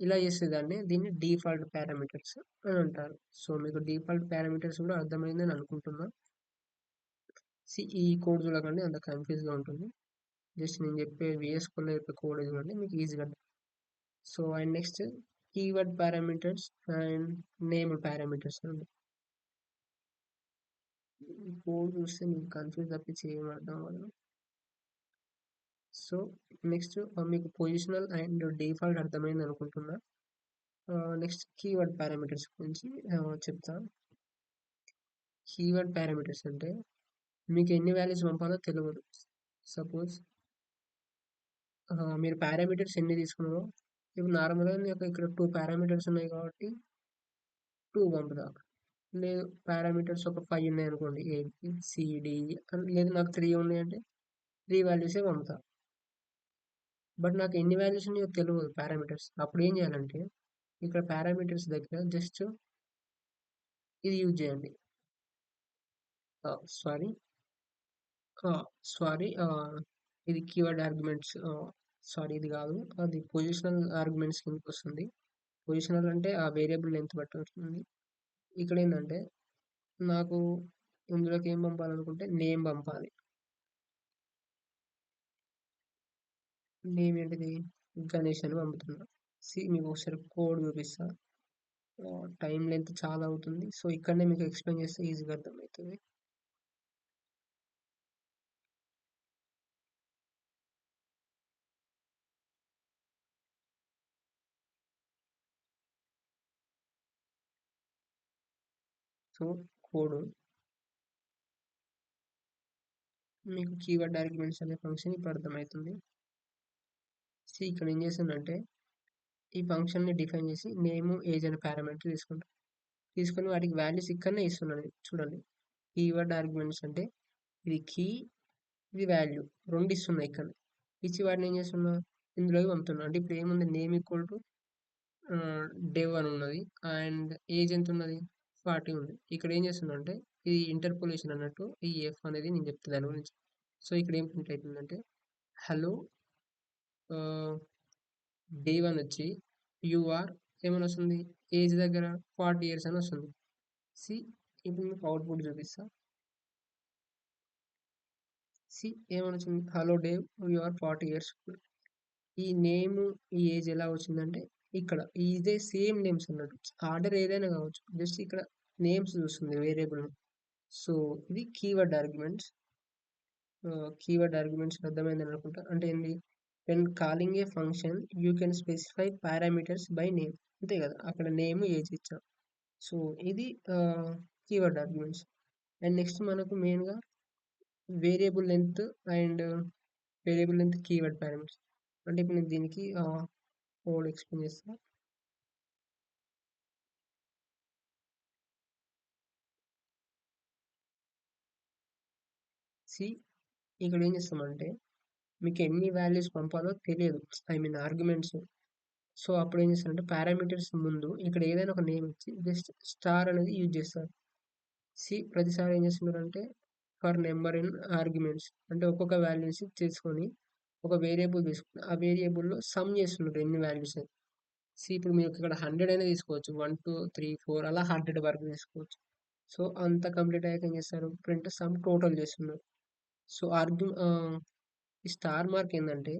ఇలా చేసేదాన్ని దీన్ని డిఫాల్ట్ పారామీటర్స్ అని అంటారు. సో మీకు డిఫాల్ట్ పారామీటర్స్ కూడా అర్థమైందని అనుకుంటున్నా. ఈ కోడ్ చూడకండి, అంత కన్ఫ్యూజ్గా ఉంటుంది. జస్ట్ నేను చెప్పే VS Code చెప్పే కోడ్ చూడండి, మీకు ఈజీగా. So and next keyword parameters and name parameters అండి. ఈ కోడ్ చూస్తే మీకు కన్ఫ్యూజ్ తప్పించి ఏం అర్థం అవ్వదు. సో నెక్స్ట్ మీకు పొజిషనల్ అండ్ డిఫాల్ట్ అర్థమైంది అనుకుంటున్నా. నెక్స్ట్ కీవర్డ్ పారామీటర్స్ గురించి చెప్తా. కీవర్డ్ పారామీటర్స్ అంటే మీకు ఎన్ని వాల్యూస్ పంపాలో తెలియదు. సపోజ్ మీరు పారామీటర్స్ ఎన్ని తీసుకున్నారో, ఇప్పుడు నార్మల్గా నాకు ఇక్కడ 2 పారామీటర్స్ ఉన్నాయి కాబట్టి 2 పంపుతా. లేదు పారామీటర్స్ ఒక 5 ఉన్నాయి అనుకోండి, ABCD, లేదు నాకు 3 ఉన్నాయంటే 3 వాల్యూసే పంపుతా. బట్ నాకు ఎన్ని వాల్యూస్ ఉన్నాయో తెలియదు పారామీటర్స్. అప్పుడు ఏం చేయాలంటే ఇక్కడ పారామీటర్స్ దగ్గర జస్ట్ ఇది యూజ్ చేయండి. సారీ సారీ ఇది కీవర్డ్ ఆర్గ్యుమెంట్స్. సారీ ఇది కాదు, అది పొజిషనల్ ఆర్గ్యుమెంట్స్ కిందకి వస్తుంది. పొజిషనల్ అంటే ఆ వేరియబుల్ లెంత్ బట్టి వస్తుంది. ఇక్కడ ఏంటంటే నాకు ఇందులోకి ఏం పంపాలనుకుంటే నేమ్ పంపాలి. నేమ్ ఏంటిది, గణేష్ అని పంపుతున్నా. మీకు ఒకసారి కోడ్ చూపిస్తా. టైం లెంత్ చాలా అవుతుంది, సో ఇక్కడనే మీకు ఎక్స్ప్లెయిన్ చేస్తే ఈజీగా అర్థమవుతుంది. సో కోడ్ మీకు కీవర్డ్ ఆర్గ్యుమెంట్స్ అనే ఫంక్షన్ ఇప్పుడు అర్థమవుతుంది. ఇక్కడ ఏం చేస్తుందంటే ఈ ఫంక్షన్ని డిఫైన్ చేసి నేమ్ ఏజ్ అనే పారామీటర్ తీసుకుంటాం. తీసుకొని వాటికి వాల్యూస్ ఇక్కడనే ఇస్తున్నాను. చూడండి, కీవర్డ్ ఆర్గ్యుమెంట్స్ అంటే ఇది కీ, ఇది వాల్యూ, రెండు ఇస్తున్నాయి ఇక్కడ. ఇచ్చి వాటిని ఏం చేస్తున్నా, ఇందులోకి పంపుతున్నా. అంటే ఇప్పుడు ఏముంది, నేమ్ ఈక్వల్ టు డెవ్ అని ఉన్నది అండ్ ఏజ్ ఎంత ఉన్నది, 40 ఉంది. ఇక్కడ ఏం చేస్తున్నా అంటే ఇది ఇంటర్పోలేషన్ అన్నట్టు, ఈ ఎఫ్ అనేది నేను చెప్తాను దాని గురించి. సో ఇక్కడ ఏం ప్రింట్ అవుతుందంటే హలో డేవ్ అని వచ్చి యూఆర్ ఏమని వస్తుంది, ఏజ్ దగ్గర 40 years అని వస్తుంది. ఇప్పుడు మీకు అవుట్పుట్ చూపిస్తా. ఏమని వచ్చింది, హలో డేవ్ యూఆర్ 40 years. ఈ నేమ్, ఈ ఏజ్ ఎలా వచ్చిందంటే ఇక్కడ ఇదే సేమ్ నేమ్స్ అన్నట్టు, ఆర్డర్ ఏదైనా కావచ్చు, జస్ట్ ఇక్కడ నేమ్స్ చూస్తుంది వేరియబుల్. సో ఇది కీవర్డ్ ఆర్గ్యుమెంట్స్. కీవర్డ్ ఆర్గ్యుమెంట్స్ అర్థమైందని అనుకుంటా. అంటే ఏంది, when calling A function you can specify parameters by name. అంతే కదా, అక్కడ నేమ్ ఏజ్ ఇచ్చాం. సో ఇది కీవర్డ్ ఆర్గ్యుమెంట్స్. అండ్ నెక్స్ట్ మనకు మెయిన్గా variable length and variable length keyword parameters. అంటే ఇప్పుడు నేను దీనికి కోడ్ ఎక్స్ప్లెయిన్ చేస్తాను. ఇక్కడ ఏం చేస్తామంటే మీకు ఎన్ని వాల్యూస్ పంపాలో తెలియదు, ఐ మీన్ ఆర్గ్యుమెంట్స్. సో అప్పుడు ఏం చేస్తారంటే పారామీటర్స్ ముందు ఇక్కడ ఏదైనా ఒక నేమ్ ఇచ్చి జస్ట్ స్టార్ అనేది యూజ్ చేస్తారు. ప్రతిసారి ఏం చేస్తున్నారంటే ఫర్ నెంబర్ ఇన్ ఆర్గ్యుమెంట్స్ అంటే ఒక్కొక్క వాల్యూస్ తీసుకొని ఒక వేరియబుల్ తీసుకుని ఆ వేరియబుల్లో సమ్ చేస్తున్నారు ఎన్ని వాల్యూస్ అని. ఇప్పుడు మీరు ఇక్కడ 100 అయినా తీసుకోవచ్చు, 1 2 3 4 అలా 100 వరకు తీసుకోవచ్చు. సో అంత కంప్లీట్ అయ్యాక ఏం చేస్తారు, ప్రింట్ సమ్ టోటల్ చేస్తున్నారు. సో ఈ స్టార్ మార్క్ ఏంటంటే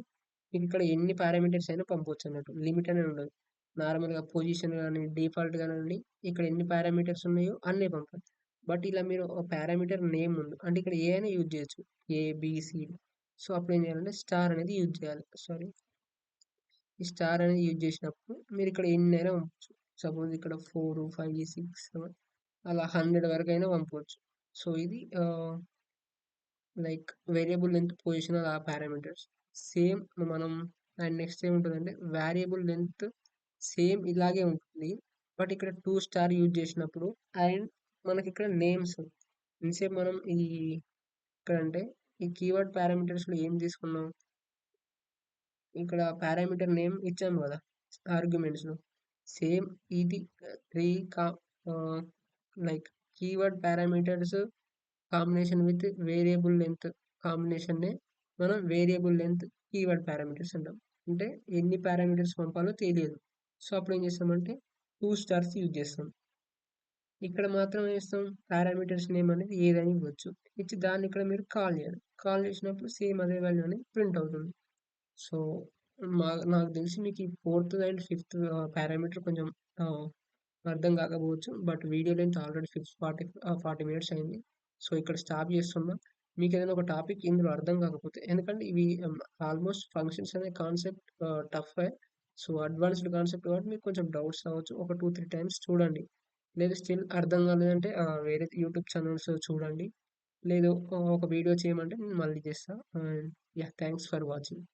మీకు ఇక్కడ ఎన్ని పారామీటర్స్ అయినా పంపవచ్చు అన్నట్టు, లిమిట్ అనేది ఉండదు. నార్మల్గా పొజిషన్ కానీ డిఫాల్ట్ కానివ్వండి, ఇక్కడ ఎన్ని పారామీటర్స్ ఉన్నాయో అన్నీ పంపాలి. బట్ ఇలా మీరు ఒక పారామీటర్ నేమ్ ఉంది అంటే ఇక్కడ ఏ అయినా యూజ్ చేయొచ్చు, ABCD. సో అప్పుడు ఏం చేయాలంటే స్టార్ అనేది యూజ్ చేయాలి. సారీ, ఈ స్టార్ అనేది యూజ్ చేసినప్పుడు మీరు ఇక్కడ ఎన్ని అయినా పంపవచ్చు. సపోజ్ ఇక్కడ 4 5 6 7 అలా 100 వరకు అయినా పంపవచ్చు. సో ఇది లైక్ వేరియబుల్ లెంత్, పొజిషనల్ ఆ పారామీటర్స్ సేమ్ మనం. అండ్ నెక్స్ట్ ఏముంటుందంటే వేరియబుల్ లెంత్ సేమ్ ఇలాగే ఉంటుంది, బట్ ఇక్కడ 2 స్టార్ యూజ్ చేసినప్పుడు అండ్ మనకి ఇక్కడ నేమ్స్ ఇన్సేపు మనం ఇక్కడ అంటే ఈ కీవర్డ్ పారామీటర్స్లో ఏం తీసుకున్నాం, ఇక్కడ పారామీటర్ నేమ్ ఇచ్చాము కదా ఆర్గ్యుమెంట్స్లో. సేమ్ ఇది 3 like keyword parameters combination with variable length కాంబినేషన్నే మనం వేరియబుల్ లెంత్ కీవర్డ్ పారామీటర్స్ అంటాం. అంటే ఎన్ని పారామీటర్స్ పంపాలో తెలియదు, సో, అప్పుడేం చేస్తామంటే 2 స్టార్స్ యూజ్ చేస్తాం. ఇక్కడ మాత్రం ఏం చేస్తాం పారామీటర్స్ నేమ్ అనేది ఏదైనా ఇవ్వచ్చు. ఇచ్చి దాన్ని ఇక్కడ మీరు కాల్ చేయాలి. కాల్ చేసినప్పుడు సేమ్ అదే వాల్యూ అనేది ప్రింట్ అవుతుంది. సో, నాకు తెలిసి మీకు ఈ ఫోర్త్ అండ్ ఫిఫ్త్ పారామీటర్ కొంచెం ఆహ్, అర్థం కాకపోవచ్చు. But video length already 40 minutes అయింది. సో, ఇక్కడ స్టాప్ చేస్తున్నా. మీకేదైనా ఒక టాపిక్ ఇందులో అర్థం కాకపోతే ఎందుకంటే ఇవి ఆల్మోస్ట్ ఫంక్షన్స్ అనే కాన్సెప్ట్ టఫే. సో, అడ్వాన్స్‌డ్ కాన్సెప్ట్ కాబట్టి మీకు కొంచెం డౌట్స్ రావచ్చు. ఒక 2, 3 టైమ్స్ చూడండి. లేదు స్టిల్ అర్థం కాలేదంటే వేరే యూట్యూబ్ ఛానెల్స్ చూడండి. లేదు ఒక వీడియో చేయమంటే నేను మళ్ళీ చేస్తా. యాహ్! Thanks for watching.